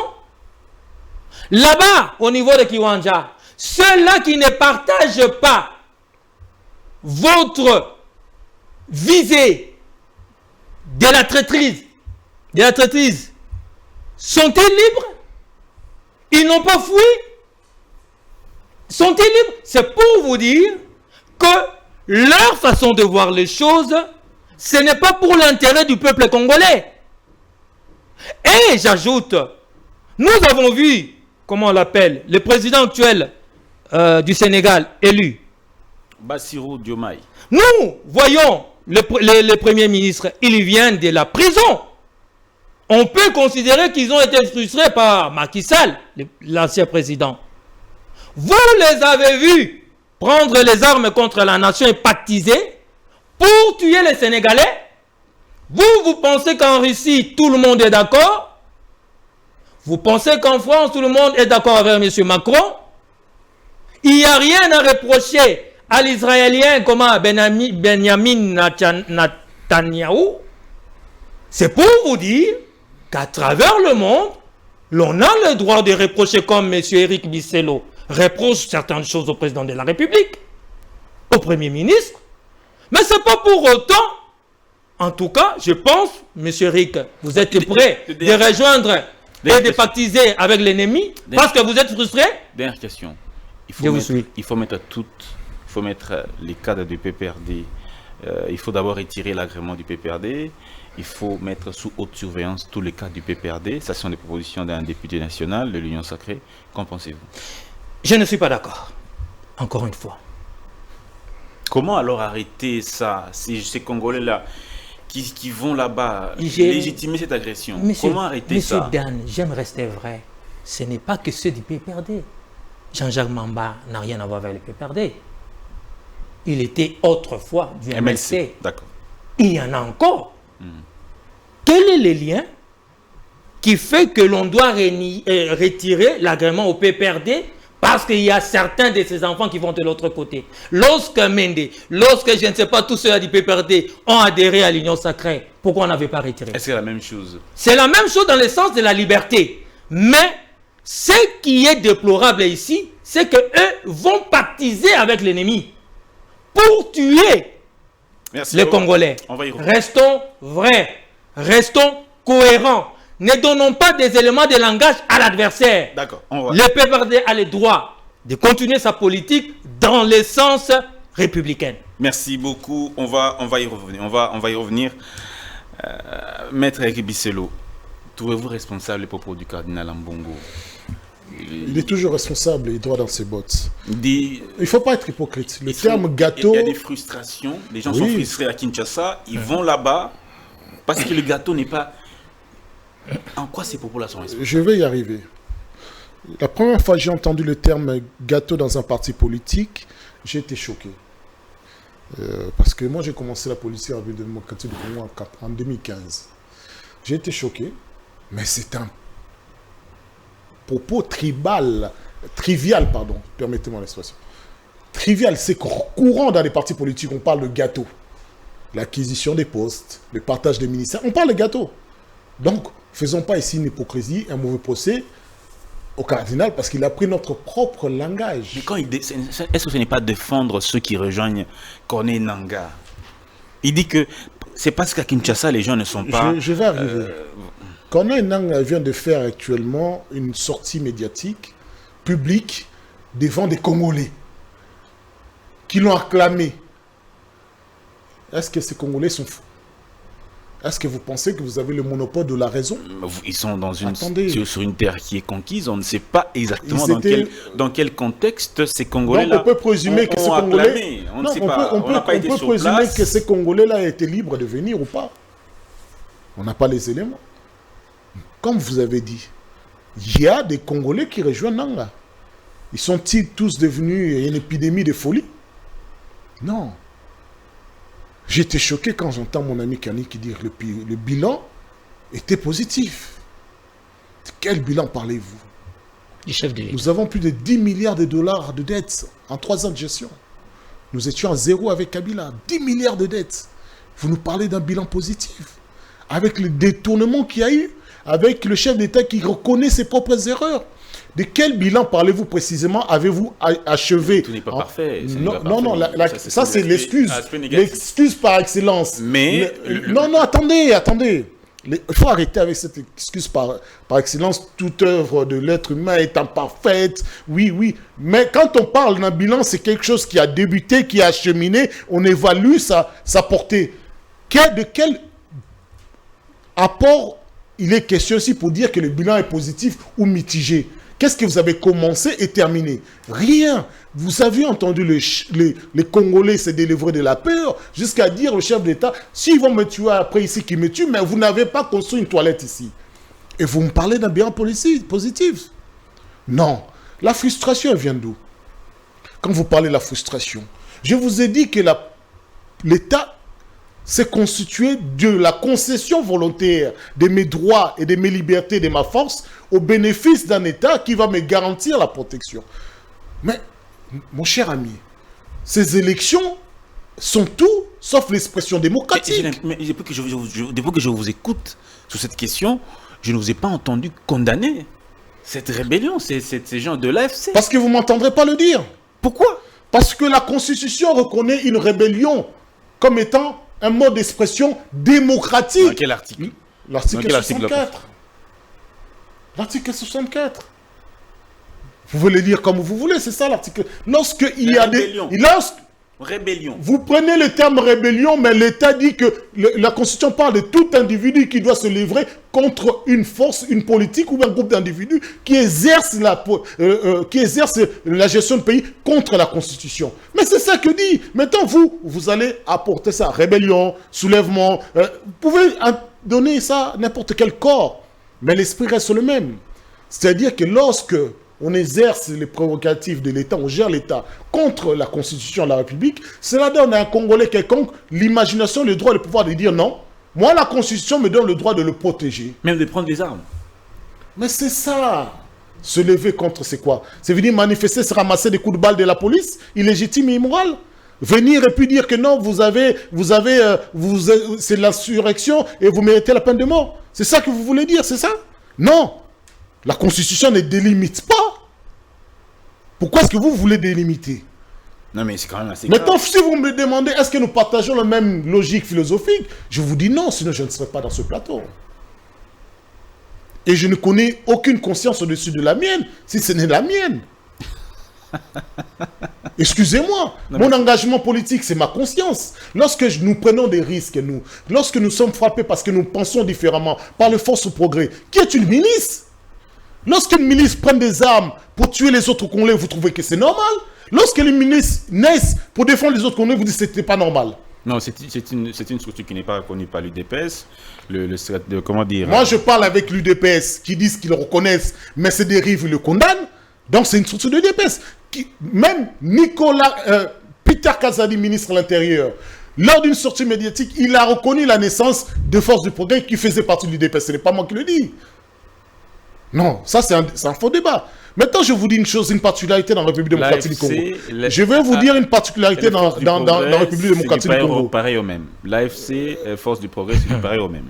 Là-bas, au niveau de Kiwanja, ceux-là qui ne partagent pas votre visée de la traîtrise, sont-ils libres? Ils n'ont pas fui? Sont-ils libres? C'est pour vous dire que leur façon de voir les choses, ce n'est pas pour l'intérêt du peuple congolais. Et j'ajoute, nous avons vu, comment on l'appelle, le président actuel du Sénégal élu, Bassirou Diomaye. Nous voyons le premier ministre, il vient de la prison. On peut considérer qu'ils ont été frustrés par Macky Sall, l'ancien président. Vous les avez vus prendre les armes contre la nation et pactiser pour tuer les Sénégalais. Vous pensez qu'en Russie, tout le monde est d'accord? Vous pensez qu'en France, tout le monde est d'accord avec M. Macron? Il n'y a rien à reprocher à l'Israélien comme à Benjamin Netanyahou. C'est pour vous dire qu'à travers le monde, l'on a le droit de reprocher, comme M. Eric Bisselo reproche certaines choses au président de la République, au Premier ministre. Mais ce n'est pas pour autant, en tout cas, je pense, M. Eric, vous êtes prêt de rejoindre et de pactiser avec l'ennemi parce que vous êtes frustré? Dernière question. Il faut mettre les cadres du PPRD. Il faut d'abord retirer l'agrément du PPRD. Il faut mettre sous haute surveillance tous les cadres du PPRD. Ça, ce sont des propositions d'un député national de l'Union Sacrée. Qu'en pensez-vous? Je ne suis pas d'accord. Encore une fois. Comment alors arrêter ça? Ces Congolais-là qui vont là-bas légitimer cette agression. Comment arrêter ça? Monsieur Dan, j'aime rester vrai. Ce n'est pas que ceux du PPRD. Jean-Jacques Mamba n'a rien à voir avec le PPRD. Il était autrefois du MLC. D'accord. Il y en a encore. Quel est le lien qui fait que l'on doit retirer l'agrément au PPRD parce qu'il y a certains de ces enfants qui vont de l'autre côté? Lorsque Mende, lorsque je ne sais pas tous ceux du PPRD ont adhéré à l'Union Sacrée, pourquoi on n'avait pas retiré? Est-ce que c'est la même chose? C'est la même chose dans le sens de la liberté. Mais ce qui est déplorable ici, c'est qu'eux vont pactiser avec l'ennemi pour tuer les Congolais. Restons vrais, restons cohérents. Ne donnons pas des éléments de langage à l'adversaire. D'accord. Le PPRD a le droit de continuer sa politique dans le sens républicain. Merci beaucoup. On va y revenir. On va y revenir. Maître Eric Bisselo, trouvez-vous responsable des propos du cardinal Ambongo? Il est toujours responsable, il doit dans ses bottes. Il ne faut pas être hypocrite. Le terme gâteau... Il y a des frustrations. Les gens sont frustrés à Kinshasa. Ils vont là-bas Parce que le gâteau n'est pas... En quoi ces populations sont... Je vais y arriver. La première fois que j'ai entendu le terme gâteau dans un parti politique, j'ai été choqué. Parce que moi, j'ai commencé la politique en République démocratique du Congo en 2015. J'ai été choqué, mais c'est un propos trivial, permettez-moi l'expression. Trivial, c'est courant dans les partis politiques, on parle de gâteau. L'acquisition des postes, le partage des ministères, on parle de gâteau. Donc, faisons pas ici une hypocrisie, un mauvais procès au cardinal parce qu'il a pris notre propre langage. Mais quand est-ce que ce n'est pas défendre ceux qui rejoignent Corneille Nangaa? Il dit que c'est parce qu'à Kinshasa, les gens ne sont pas... Je vais arriver. Corneille Nangaa vient de faire actuellement une sortie médiatique, publique, devant des Congolais qui l'ont acclamé. Est-ce que ces Congolais sont fous? Est-ce que vous pensez que vous avez le monopole de la raison? Ils sont sur une terre qui est conquise. On ne sait pas exactement dans quel contexte ces Congolais-là on peut présumer que ces Congolais... On ne sait pas. On n'a pas été sur place. On peut présumer que ces Congolais-là étaient libres de venir ou pas. On n'a pas les éléments. Comme vous avez dit, il y a des Congolais qui rejoignent Nangaa. Ils sont-ils tous devenus une épidémie de folie? Non. J'étais choqué quand j'entends mon ami Kani qui dit que le bilan était positif. De quel bilan parlez-vous? Du chef de l'État. Nous avons plus de 10 milliards de dollars de dettes en 3 ans de gestion. Nous étions à zéro avec Kabila. 10 milliards de dettes. Vous nous parlez d'un bilan positif. Avec le détournement qu'il y a eu, avec le chef d'État qui reconnaît ses propres erreurs. De quel bilan parlez-vous précisément? Avez-vous achevé? Tout n'est pas parfait. Non, ça c'est l'excuse. L'excuse par excellence. Mais... Non, attendez. Il faut arrêter avec cette excuse par excellence. Toute œuvre de l'être humain est imparfaite. Oui. Mais quand on parle d'un bilan, c'est quelque chose qui a débuté, qui a cheminé. On évalue sa portée. De quel apport il est question ici pour dire que le bilan est positif ou mitigé? Qu'est-ce que vous avez commencé et terminé? Rien. Vous avez entendu les Congolais se délivrer de la peur jusqu'à dire au chef d'État, s'ils vont me tuer après ici, qu'ils me tuent, mais vous n'avez pas construit une toilette ici. Et vous me parlez d'un bilan positif? Non. La frustration, elle vient d'où? Quand vous parlez de la frustration, je vous ai dit que l'État s'est constitué de la concession volontaire de mes droits et de mes libertés, de ma force, au bénéfice d'un État qui va me garantir la protection. Mais, mon cher ami, ces élections sont tout sauf l'expression démocratique. Mais depuis que je vous écoute sur cette question, je ne vous ai pas entendu condamner cette rébellion, ces gens de l'AFC. Parce que vous ne m'entendrez pas le dire. Pourquoi? Parce que la Constitution reconnaît une rébellion comme étant un mode d'expression démocratique. Dans quel article? L'article 64. L'article 64. Vous voulez lire comme vous voulez, c'est ça l'article. Lorsque il y a rébellion. Rébellion. Vous prenez le terme rébellion, mais l'État dit que la Constitution parle de tout individu qui doit se livrer contre une force, une politique ou un groupe d'individus qui exerce la gestion du pays contre la Constitution. Mais c'est ça que dit. Maintenant, vous allez apporter ça. Rébellion, soulèvement. Vous pouvez donner ça à n'importe quel corps. Mais l'esprit reste le même. C'est-à-dire que lorsque on exerce les prérogatives de l'État, on gère l'État contre la Constitution de la République, cela donne à un Congolais quelconque l'imagination, le droit, le pouvoir de dire non. Moi, la Constitution me donne le droit de le protéger. Même de prendre des armes. Mais c'est ça. Se lever contre, c'est quoi? C'est venir manifester, se ramasser des coups de balle de la police, illégitime et immoral. Venir et puis dire que non, c'est l'insurrection et vous méritez la peine de mort. C'est ça que vous voulez dire, c'est ça? Non. La Constitution ne délimite pas. Pourquoi est-ce que vous voulez délimiter? Non, mais c'est quand même assez Maintenant, si vous me demandez, est-ce que nous partageons la même logique philosophique? Je vous dis non, sinon je ne serai pas dans ce plateau. Et je ne connais aucune conscience au-dessus de la mienne, si ce n'est la mienne. Excusez-moi, mon engagement politique, c'est ma conscience. Lorsque nous prenons des risques, lorsque nous sommes frappés parce que nous pensons différemment, par le force au progrès, qui est une milice? Lorsqu'une milice prend des armes pour tuer les autres Congolais, vous trouvez que c'est normal? Lorsque les milices naissent pour défendre les autres Congolais, vous dites que ce n'était pas normal. Non, c'est une structure qui n'est pas reconnue par l'UDPS. Comment dire? Moi, je parle avec l'UDPS qui disent qu'ils le reconnaissent, mais ces dérives le condamnent. Donc, c'est une structure de l'UDPS. Même Peter Kazadi, ministre de l'Intérieur, lors d'une sortie médiatique, il a reconnu la naissance de Force du Progrès qui faisait partie de l'UDPS. Ce n'est pas moi qui le dis. Non, ça, c'est un faux débat. Maintenant, je vous dis une chose, une particularité dans la République démocratique du Congo. Je vais vous dire une particularité dans la République démocratique du Congo. Pareil au même. L'AFC, Force du Progrès, c'est pareil au même.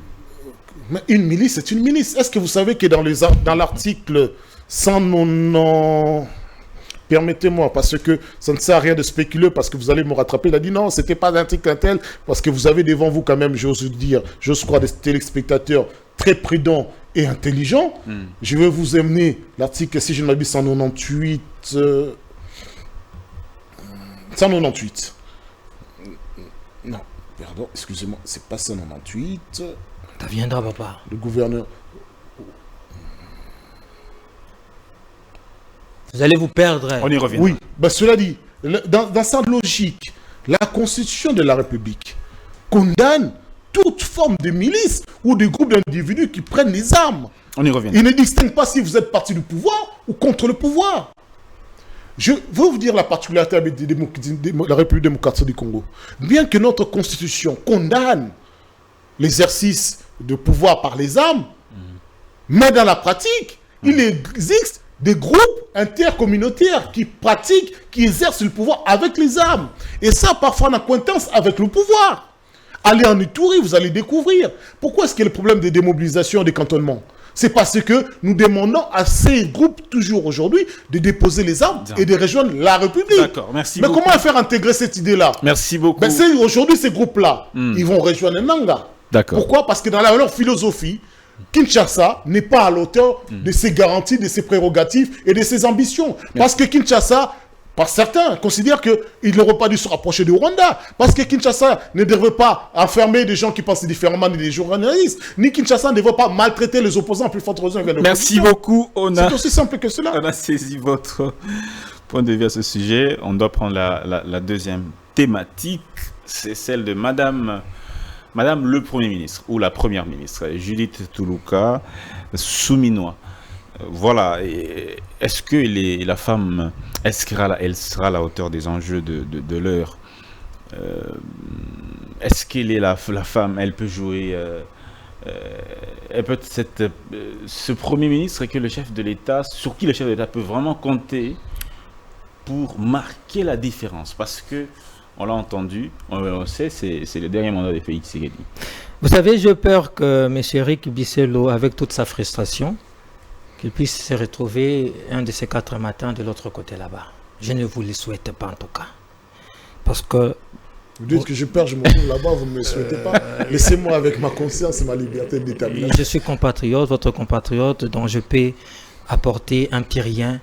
Mais une milice, c'est une milice. Est-ce que vous savez que dans l'article 190... Permettez-moi, parce que ça ne sert à rien de spéculer, parce que vous allez me rattraper. Il a dit non, c'était pas l'article tel, parce que vous avez devant vous quand même, j'ose croire, des téléspectateurs très prudents et intelligents. Je vais vous amener l'article, si je ne m'abuse, 198. 198. Non, pardon, excusez-moi, c'est pas 198. Ça viendra, papa. Le gouverneur... Vous allez vous perdre. On y revient. Oui, cela dit, dans sa logique, la Constitution de la République condamne toute forme de milice ou de groupe d'individus qui prennent les armes. On y revient. Il ne distingue pas si vous êtes parti du pouvoir ou contre le pouvoir. Je veux vous dire la particularité de la République démocratique du Congo. Bien que notre Constitution condamne l'exercice de pouvoir par les armes, mais dans la pratique, il existe des groupes intercommunautaires qui pratiquent, qui exercent le pouvoir avec les armes. Et ça, parfois en accointance avec le pouvoir. Allez en Ituri, vous allez découvrir. Pourquoi est-ce qu'il y a le problème de démobilisation et de cantonnement? C'est parce que nous demandons à ces groupes, toujours aujourd'hui, de déposer les armes et de rejoindre la République. D'accord, merci beaucoup. Mais comment faire intégrer cette idée-là? Merci beaucoup. Aujourd'hui, ces groupes-là, ils vont rejoindre Nanga. D'accord. Pourquoi? Parce que dans leur philosophie, Kinshasa n'est pas à l'auteur de ses garanties, de ses prérogatives et de ses ambitions. Parce que Kinshasa, par certains, considèrent qu'il n'aurait pas dû se rapprocher du Rwanda. Parce que Kinshasa ne devrait pas enfermer des gens qui pensent différemment des journalistes. Ni Kinshasa ne devrait pas maltraiter les opposants à plus forte raison. Merci beaucoup. C'est aussi simple que cela. On a saisi votre point de vue à ce sujet. On doit prendre la deuxième thématique. C'est celle de Madame le Premier ministre ou la Première ministre, Judith Tuluka Souminois. Voilà. Est-ce que la femme, elle sera à la hauteur des enjeux de l'heure? Est-ce qu'elle est la femme, elle peut jouer ce Premier ministre que le chef de l'État, sur qui le chef de l'État peut vraiment compter pour marquer la différence? Parce que on l'a entendu, on sait, c'est le dernier mandat de Félix Tshisekedi. Vous savez, j'ai peur que M. Eric Bisselo, avec toute sa frustration, qu'il puisse se retrouver un de ces 4 matins de l'autre côté là-bas. Je ne vous le souhaite pas en tout cas. Parce que... Vous dites que je perds, je me trouve là-bas, vous ne me le souhaitez pas. Laissez-moi avec ma conscience et ma liberté de détermination. Je suis compatriote, votre compatriote, dont je peux apporter un petit rien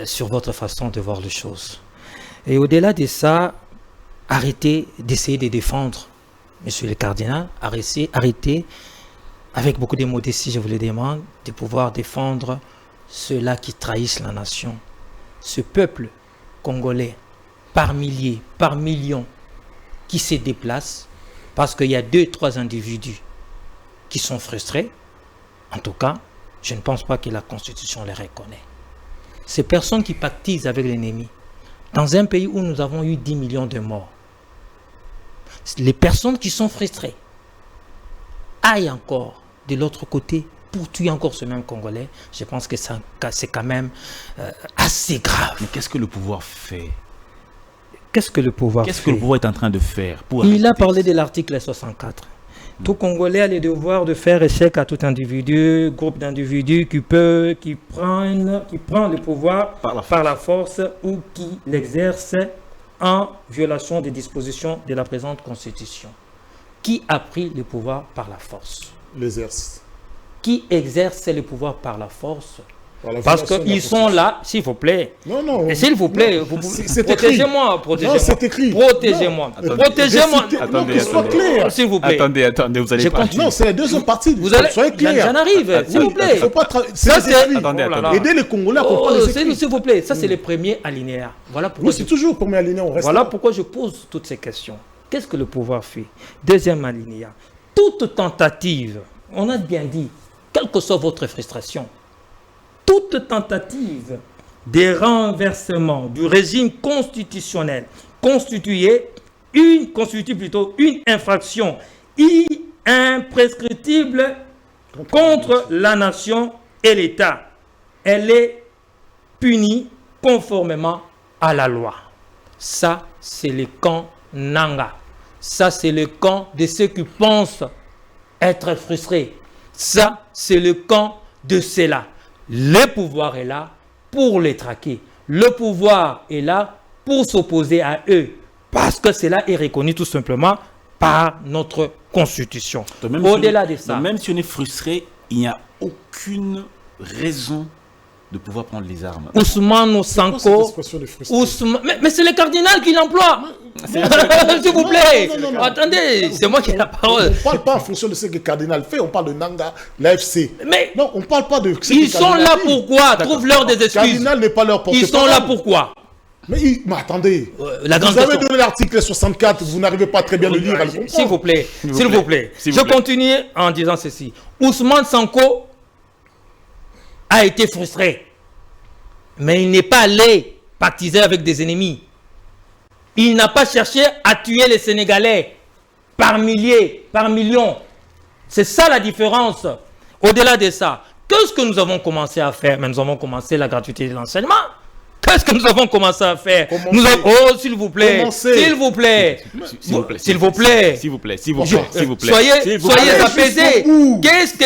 sur votre façon de voir les choses. Et au-delà de ça, arrêtez d'essayer de défendre, monsieur le cardinal, arrêtez, avec beaucoup de modestie, je vous le demande, de pouvoir défendre ceux-là qui trahissent la nation. Ce peuple congolais, par milliers, par millions, qui se déplacent, parce qu'il y a 2-3 individus qui sont frustrés. En tout cas, je ne pense pas que la Constitution les reconnaît. Ces personnes qui pactisent avec l'ennemi, dans un pays où nous avons eu 10 millions de morts, les personnes qui sont frustrées aillent encore de l'autre côté pour tuer encore ce même Congolais, je pense que c'est quand même assez grave. Mais qu'est-ce que le pouvoir fait? Qu'est-ce que le pouvoir fait? Qu'est-ce que le pouvoir est en train de faire pour Il a parlé de l'article 64. Tout Congolais a le devoir de faire échec à tout individu, groupe d'individus qui prend le pouvoir par la force ou qui l'exerce en violation des dispositions de la présente Constitution. Qui a pris le pouvoir par la force? L'exerce. Qui exerce le pouvoir par la force? Parce qu'ils sont là, s'il vous plaît. Non. S'il vous plaît, protégez-moi. Non, c'est écrit. Protégez-moi. Protégez-moi. Attendez, clair. S'il vous plaît. Attendez, vous allez pas. Non, c'est la deuxième partie. Soyez clair. J'en arrive, s'il vous plaît. Ça, c'est attendez. Aider les Congolais à comprendre les écrits. S'il vous plaît, ça c'est le premier alinéa. Voilà pourquoi c'est toujours le premier alinéa. Voilà pourquoi je pose toutes ces questions. qu'est-ce que le pouvoir fait? Deuxième alinéa. Toute tentative, on a bien dit, quelle que soit votre frustration, toute tentative de renversement du régime constitutionnel constitue une infraction imprescriptible contre la nation et l'État. Elle est punie conformément à la loi. Ça, c'est le camp Nanga. Ça, c'est le camp de ceux qui pensent être frustrés. Ça, c'est le camp de ceux-là. Le pouvoir est là pour les traquer. Le pouvoir est là pour s'opposer à eux. Parce que cela est reconnu tout simplement par notre constitution. Au-delà de ça. Même si on est frustré, il n'y a aucune raison de pouvoir prendre les armes. Ousmane Sonko. Mais c'est le cardinal qui l'emploie. S'il vous plaît. Non. Attendez, c'est moi qui ai la parole. On ne parle pas en fonction de ce que le cardinal fait, on parle de Nanga, l'AFC. Mais non, on ne parle pas de ce que ils sont là pourquoi? Trouve-leur des excuses. Le cardinal n'est pas leur porte-parole. Ils sont là pourquoi? Mais attendez, vous avez donné l'article 64, vous n'arrivez pas très bien à le lire. S'il vous plaît. Je continue en disant ceci. Ousmane Sonko a été frustré. Mais il n'est pas allé pactiser avec des ennemis. Il n'a pas cherché à tuer les Sénégalais par milliers, par millions. C'est ça la différence. Au-delà de ça, qu'est-ce que nous avons commencé à faire? Mais nous avons commencé la gratuité de l'enseignement. Qu'est-ce que nous avons commencé à faire? Oh, s'il vous plaît. S'il vous plaît. S'il vous plaît. Soyez apaisés. Qu'est-ce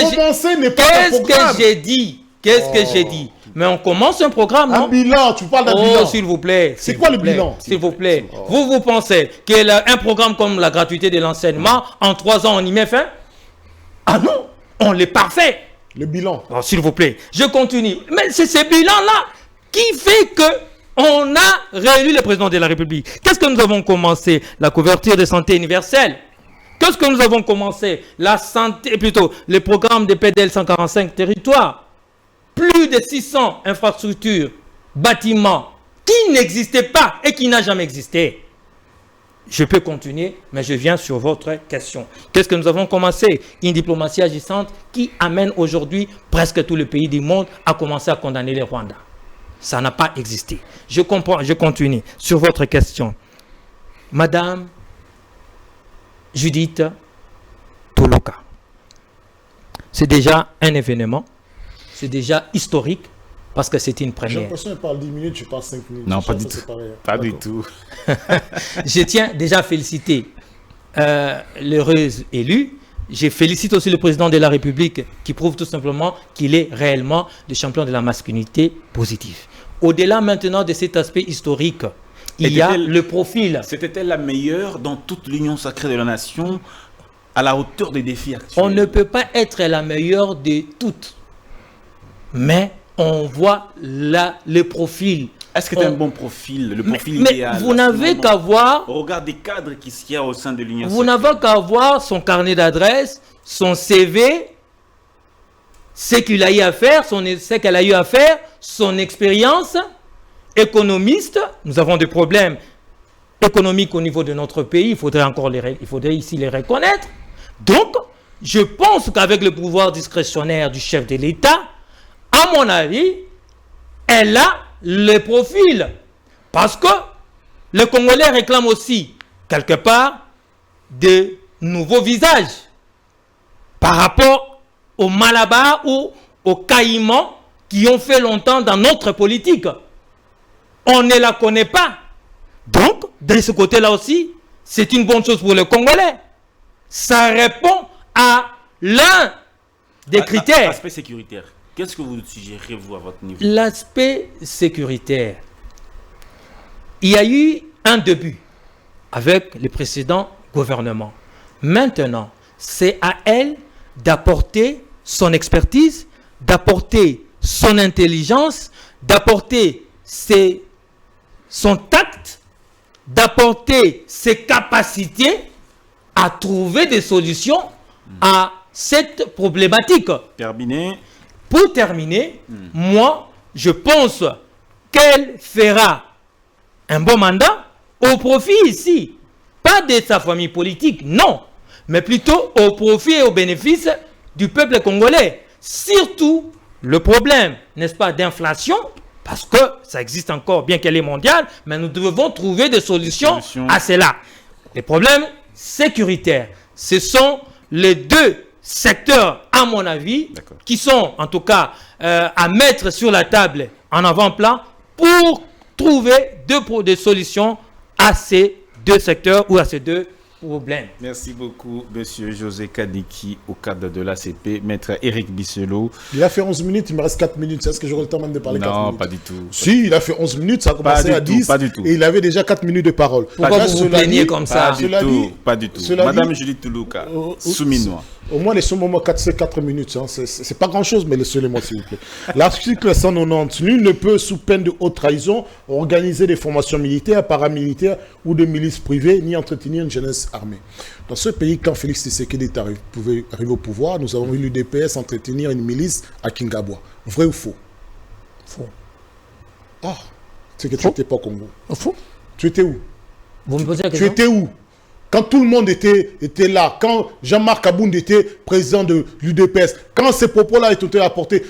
que j'ai dit? Mais on commence un programme, non? Un bilan, tu parles d'un bilan. S'il vous plaît. C'est quoi le bilan? S'il vous plaît. Vous pensez qu'un programme comme la gratuité de l'enseignement, en 3 ans, on y met fin? Ah non, on l'est parfait. Le bilan. S'il vous plaît, je continue. Mais c'est ce bilan-là qui fait que on a réélu le président de la République. Qu'est-ce que nous avons commencé? La couverture de santé universelle. Qu'est-ce que nous avons commencé? La santé, plutôt, le programme de PDL 145 territoires. Plus de 600 infrastructures, bâtiments qui n'existaient pas et qui n'ont jamais existé. Je peux continuer, mais je viens sur votre question. Qu'est-ce que nous avons commencé? Une diplomatie agissante qui amène aujourd'hui presque tous les pays du monde à commencer à condamner les Rwandais. Ça n'a pas existé. Je comprends, je continue sur votre question. Madame Judith Toloka, c'est déjà un événement, c'est déjà historique parce que c'est une première. J'ai l'impression qu'elle parle 10 minutes, je parle 5 minutes. Non, pas du tout. Pas du tout. Je tiens déjà à féliciter l'heureuse élue. Je félicite aussi le président de la République qui prouve tout simplement qu'il est réellement le champion de la masculinité positive. Au-delà maintenant de cet aspect historique, il y a le profil. C'était-elle la meilleure dans toute l'union sacrée de la nation à la hauteur des défis actuels? On ne peut pas être la meilleure de toutes. Mais on voit là le profil. Est-ce que c'est un bon profil, le profil idéal? Mais vous n'avez qu'à voir... Au regard des cadres qu'il y a au sein de l'Union. Vous n'avez qu'à voir son carnet d'adresse, son CV, ce qu'il a eu à faire, ce qu'elle a eu à faire, son expérience. Économiste, nous avons des problèmes économiques au niveau de notre pays, il faudrait ici les reconnaître. Donc, je pense qu'avec le pouvoir discrétionnaire du chef de l'État, à mon avis, elle a le profil. Parce que les Congolais réclament aussi, quelque part, de nouveaux visages par rapport aux Malabars ou aux Caïmans qui ont fait longtemps dans notre politique. On ne la connaît pas. Donc, de ce côté-là aussi, c'est une bonne chose pour les Congolais. Ça répond à l'un des critères. L'aspect sécuritaire. Qu'est-ce que vous suggérez, vous, à votre niveau? L'aspect sécuritaire. Il y a eu un début avec le précédent gouvernement. Maintenant, c'est à elle d'apporter son expertise, d'apporter son intelligence, d'apporter son tact, d'apporter ses capacités à trouver des solutions à cette problématique. Pour terminer, moi, je pense qu'elle fera un bon mandat au profit ici pas de sa famille politique, non, mais plutôt au profit et au bénéfice du peuple congolais. Surtout le problème, n'est-ce pas, d'inflation, parce que ça existe encore, bien qu'elle est mondiale, mais nous devons trouver des solutions à cela. Les problèmes sécuritaires, ce sont les deux secteurs, à mon avis, qui sont en tout cas à mettre sur la table en avant-plan pour trouver des solutions à ces deux secteurs ou à ces deux problèmes. Merci beaucoup, monsieur José Kadiki, au cadre de l'ACP. Maître Éric Bisselot. Il a fait 11 minutes, il me reste 4 minutes. Est-ce que j'aurai le temps même de parler 4 minutes? Non, pas du tout. Si, il a fait 11 minutes, ça a commencé à 10. Pas du tout. Et il avait déjà 4 minutes de parole. Pourquoi vous vous plaignez comme ça? Pas du tout. Madame Julie Toulouka, souminois. Au moins, laissez-moi 4 minutes. Hein. C'est pas grand-chose, mais laissez-moi, s'il vous plaît. L'article 190, nul ne peut, sous peine de haute trahison, organiser des formations militaires, paramilitaires ou de milices privées, ni entretenir une jeunesse armée. Dans ce pays, quand Félix Tshisekedi pouvait arriver au pouvoir, nous avons vu l'UDPS entretenir une milice à Kingabwa. Vrai ou faux? Faux. Ah, c'est que tu n'étais pas au Congo. Faux. Tu étais où? Vous me posez la question? Tu étais où? Quand tout le monde était là, quand Jean-Marc Abound était président de l'UDPS, quand ces propos-là étaient apportés,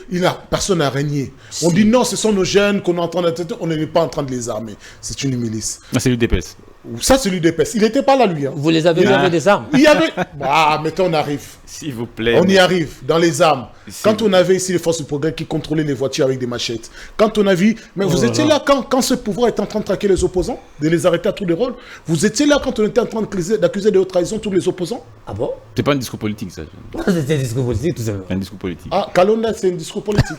personne n'a régné. On dit non, ce sont nos jeunes qu'on est en train d'atteindre, on n'est pas en train de les armer. C'est une milice. C'est l'UDPS. Ça, c'est l'UDPS. Il n'était pas là, lui. Hein. Vous les avez vu avec des armes? Il y avait... Ah, maintenant on arrive. S'il vous plaît. On y arrive, dans les armes. Quand on avait ici les forces de progrès qui contrôlaient les voitures avec des machettes. Quand on a vu... Mais vous étiez là quand ce pouvoir était en train de traquer les opposants, de les arrêter à tous les rôles. Vous étiez là quand on était en train d'accuser de haute trahison tous les opposants. Ah bon? C'est pas un discours politique, ça. C'était un discours politique, tout simplement. Un discours politique. Ah, Kalonda, c'est un discours politique.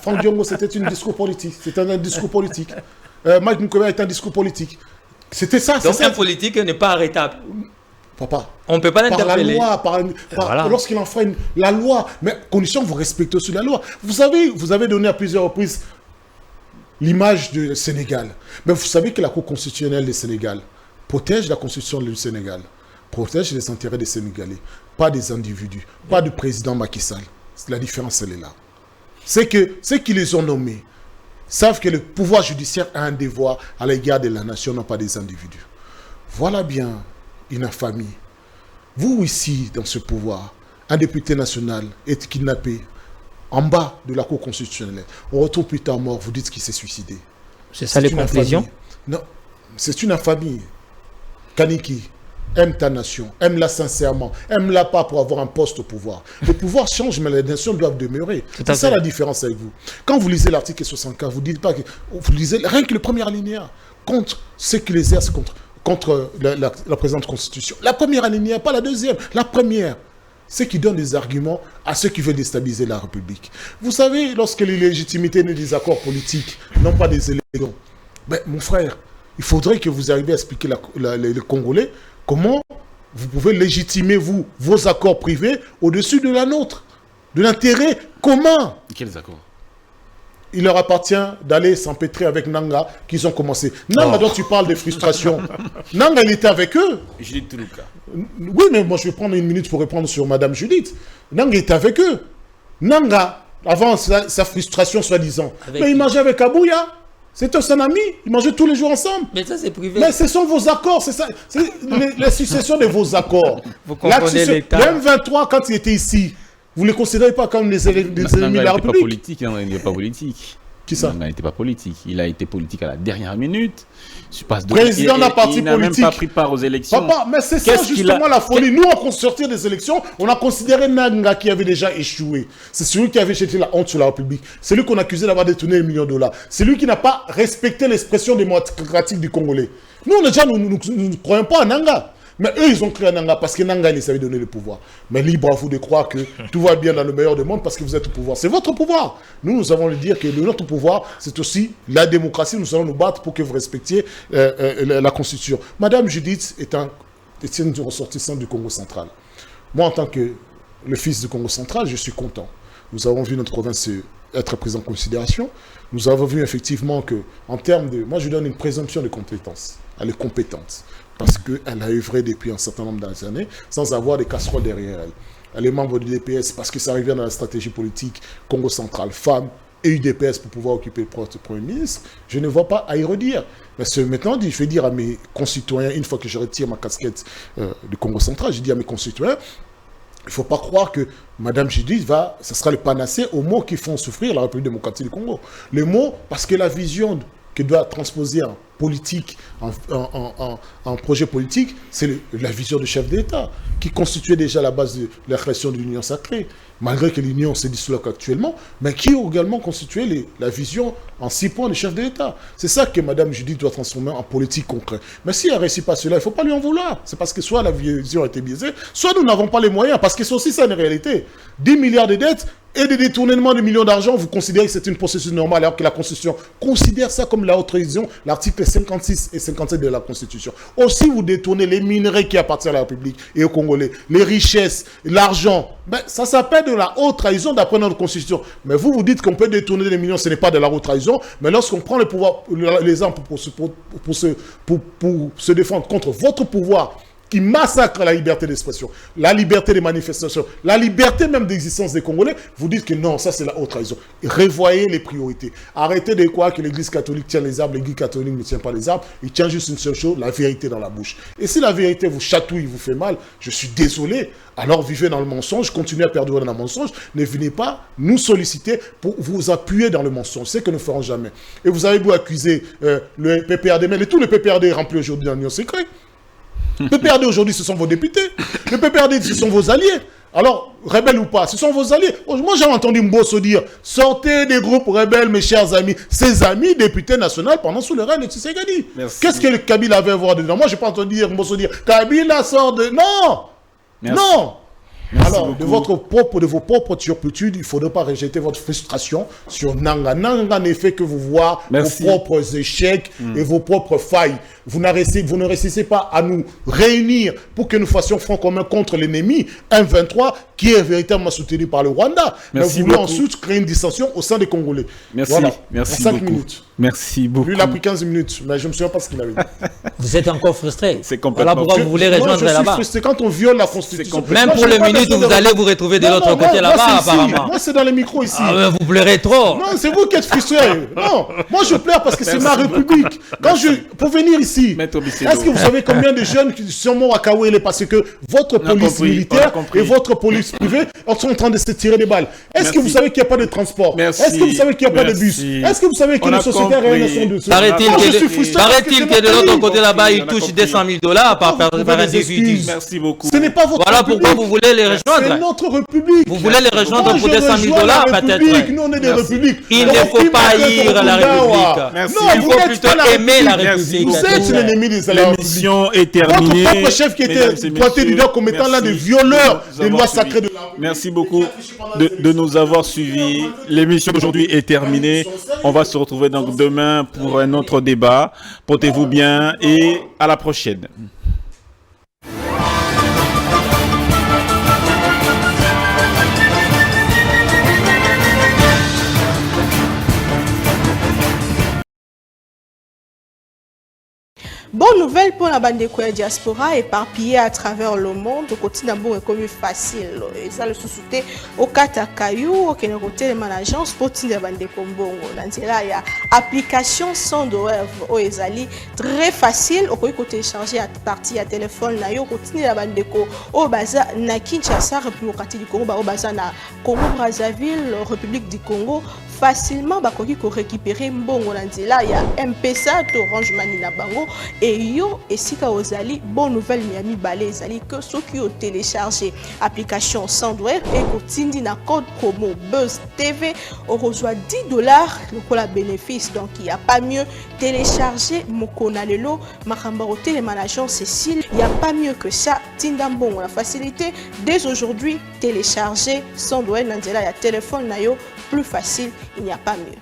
Franck Diongo, c'était un discours politique. C'était un discours politique. Mike Mukwege était un discours polique. C'était ça. Donc un politique n'est pas arrêtable. Papa. On ne peut pas l'interpeller. Par la loi, lorsqu'il enfreint la loi. Mais condition que vous respectez aussi la loi. Vous avez donné à plusieurs reprises l'image du Sénégal. Mais vous savez que la Cour constitutionnelle du Sénégal protège la constitution du Sénégal, protège les intérêts des Sénégalais, pas des individus, pas du président Macky Sall. La différence, elle est là. C'est que ceux qui les ont nommés savent que le pouvoir judiciaire a un devoir à l'égard de la nation, non pas des individus. Voilà bien une infamie. Vous, ici, dans ce pouvoir, un député national est kidnappé en bas de la Cour constitutionnelle. On retrouve plus tard mort, vous dites qu'il s'est suicidé. C'est ça les conclusions? Non, c'est une infamie. Kaniki, aime ta nation, aime-la sincèrement, aime-la pas pour avoir un poste au pouvoir. Le pouvoir change, mais les nations doivent demeurer. C'est ça la différence avec vous. Quand vous lisez l'article 64, vous dites pas que vous lisez rien que le premier alinéa contre ceux qui les exercent contre la présente constitution. La première alinéa, pas la deuxième, la première. Ceux qui donnent des arguments à ceux qui veulent déstabiliser la République. Vous savez, lorsque l'illégitimité n'est des accords politiques, non pas des élections, ben, mon frère, il faudrait que vous arriviez à expliquer les Congolais comment vous pouvez légitimer, vos accords privés au-dessus de la nôtre, de l'intérêt commun. Quels accords? Il leur appartient d'aller s'empêtrer avec Nanga, qu'ils ont commencé. Nanga, dont tu parles de frustration. Nanga, il était avec eux. Judith Toulouka. Oui, mais moi, je vais prendre une minute pour répondre sur Madame Judith. Nanga était avec eux. Nanga, avant sa frustration, soi-disant. Mais il mangeait avec Abouya. C'était son ami. Ils mangeaient tous les jours ensemble. Mais ça, c'est privé. Mais ce sont vos accords. C'est ça. C'est la succession de vos accords. Vous comprenez l'État. Même 23, quand il était ici, vous ne les considérez pas comme des ennemis de la République? Il n'était pas politique. Qui ça? Il n'était pas politique. Il a été politique à la dernière minute. Président d'un parti politique. Il n'a même pas pris part aux élections. Papa, mais c'est ça justement la folie. Nous, on sortir des élections, on a considéré Nanga qui avait déjà échoué. C'est celui qui avait jeté la honte sur la République. C'est lui qu'on accusait d'avoir détourné $1 million. C'est lui qui n'a pas respecté l'expression démocratique du Congolais. Nous, déjà, nous ne croyons pas à Nanga. Mais eux, ils ont créé Nanga parce que Nanga, il savait donner le pouvoir. Mais libre à vous de croire que tout va bien dans le meilleur des mondes parce que vous êtes au pouvoir. C'est votre pouvoir. Nous avons le dire que notre pouvoir, c'est aussi la démocratie. Nous allons nous battre pour que vous respectiez la Constitution. Madame Judith est une ressortissante du Congo central. Moi, en tant que le fils du Congo central, je suis content. Nous avons vu notre province être prise en considération. Nous avons vu effectivement que, en termes de... Moi, je donne une présomption de compétence. Elle est compétente. Parce qu'elle a œuvré depuis un certain nombre d'années sans avoir des casseroles derrière elle. Elle est membre du DPS parce que ça revient dans la stratégie politique Congo central, femmes et UDPS pour pouvoir occuper le poste de Premier ministre, je ne vois pas à y redire. Parce que maintenant, je vais dire à mes concitoyens, une fois que je retire ma casquette du Congo central, je dis à mes concitoyens, il ne faut pas croire que Mme Judith ce sera le panacée aux mots qui font souffrir la République démocratique du Congo. Les mots, parce que la vision que doit transposer en politique, en projet politique, c'est la vision du chef d'État, qui constituait déjà la base de la création de l'Union sacrée, malgré que l'Union s'est disloque actuellement, mais qui a également constitué la vision en 6 points du chef d'État. C'est ça que Mme Judith doit transformer en politique concrète. Mais si elle ne réussit pas cela, il ne faut pas lui en vouloir. C'est parce que soit la vision a été biaisée, soit nous n'avons pas les moyens, parce que c'est aussi ça une réalité. 10 milliards de dettes et des détournements de millions d'argent, vous considérez que c'est une processus normale, alors que la Constitution considère ça comme la haute trahison, l'article 56 et 57 de la Constitution. Aussi, vous détournez les minerais qui appartiennent à la République et aux Congolais, les richesses, l'argent. Ben, ça s'appelle de la haute trahison d'après notre Constitution. Mais vous dites qu'on peut détourner des millions, ce n'est pas de la haute trahison. Mais lorsqu'on prend le pouvoir, les armes pour se défendre contre votre pouvoir, qui massacre la liberté d'expression, la liberté de manifestation, la liberté même d'existence des Congolais, vous dites que non, ça c'est la haute trahison. Revoyez les priorités. Arrêtez de croire que l'Église catholique tient les arbres, l'Église catholique ne tient pas les arbres, il tient juste une seule chose, la vérité dans la bouche. Et si la vérité vous chatouille, vous fait mal, je suis désolé, alors vivez dans le mensonge, continuez à perdurer dans le mensonge, ne venez pas nous solliciter pour vous appuyer dans le mensonge, c'est que nous ne ferons jamais. Et vous avez beau accuser le PPRD, mais tout le PPRD est rempli aujourd'hui dans l'Union secrète. Le PPRD aujourd'hui, ce sont vos députés. Le PPRD, ce sont vos alliés. Alors, rebelles ou pas, ce sont vos alliés. Moi, j'ai entendu Mbosso dire, sortez des groupes rebelles, mes chers amis. Ses amis députés nationaux pendant sous le règne de Tshisekedi. Qu'est-ce que le Kabila avait à voir dedans? Moi, je n'ai pas entendu Mbosso dire, Kabila sort de... Non. Merci. Non. Merci alors, de vos propres turpitudes, il ne faudrait pas rejeter votre frustration sur Nanga. Nanga n'est fait que vous voir vos propres échecs et vos propres failles. Vous ne réussissez pas à nous réunir pour que nous fassions front commun contre l'ennemi M23 qui est véritablement soutenu par le Rwanda. Merci. Mais vous voulez ensuite créer une dissension au sein des Congolais. Merci. Voilà. Merci 5 beaucoup. minutes. Merci beaucoup. Lui, il a pris 15 minutes, mais je ne me souviens pas ce qu'il avait dit. Vous êtes encore frustré. C'est complètement. Voilà pourquoi vous voulez rejoindre là-bas. Je suis frustré quand on viole la Constitution. Même pour les minutes où vous allez vous retrouver de l'autre côté là-bas, apparemment. Moi, c'est dans les micros ici. Ah, vous pleurez trop. Non, c'est vous qui êtes frustré. Non, moi, je pleure parce que c'est ma République. Pour venir ici, est-ce que vous savez combien de jeunes qui sont morts à Kawele parce que votre police militaire et votre police privée sont en train de se tirer des balles? Est-ce que vous savez qu'il n'y a pas de transport? Est-ce que vous savez qu'il n'y a pas de bus? Est-ce que vous savez que les sociétés aériennes sont dessus? Paraît-il que de l'autre côté là-bas, ils touchent des $100 000 par individu. Merci beaucoup. Ce n'est pas votre Voilà pourquoi vous voulez les rejoindre. C'est notre République. Vous voulez les rejoindre pour des $100 000 peut-être. Nous, on est des républiques. Il ne faut pas haïr la République. Il faut plutôt aimer la République. Vous êtes l'ennemi des L'émission est terminée. Votre propre chef qui était pointé du doigt comme étant l'un des violeurs des lois sacrées de la République. Merci beaucoup de nous avoir suivis. L'émission d'aujourd'hui est terminée. On va se retrouver donc demain pour un autre débat. Portez-vous bien et à la prochaine. Bonne nouvelle pour la bande de diaspora éparpillée à travers le monde. Au quotidien, est comme facile. Et ça, le sous-souté au Katakayou, au côté de l'agence pour la bande de Kombongo. Dans il y a application sans douleur au Ezali très facile. Au côté télécharger à partir à téléphone, là, au quotidien de la bande de Ko, au Baza, na Kinshasa, République du Congo, au Baza, na Congo Brazzaville, République du Congo. Facilement bakoki ko récupérer mbongo na nzela ya M-Pesa to Orange Money na bango et yo esika ozali bonne nouvelle miami balé ezali que ceux qui ont téléchargé application Sandware et kotindi na code promo Buzz TV on reçoit $10 le la bénéfice donc il y a pas mieux télécharger mokona lelo makamba au télémanagement Cécile il y a pas mieux que ça tinda mbongo la facilité dès aujourd'hui télécharger Sandware na nzela ya téléphone na yo plus facile, il n'y a pas mieux.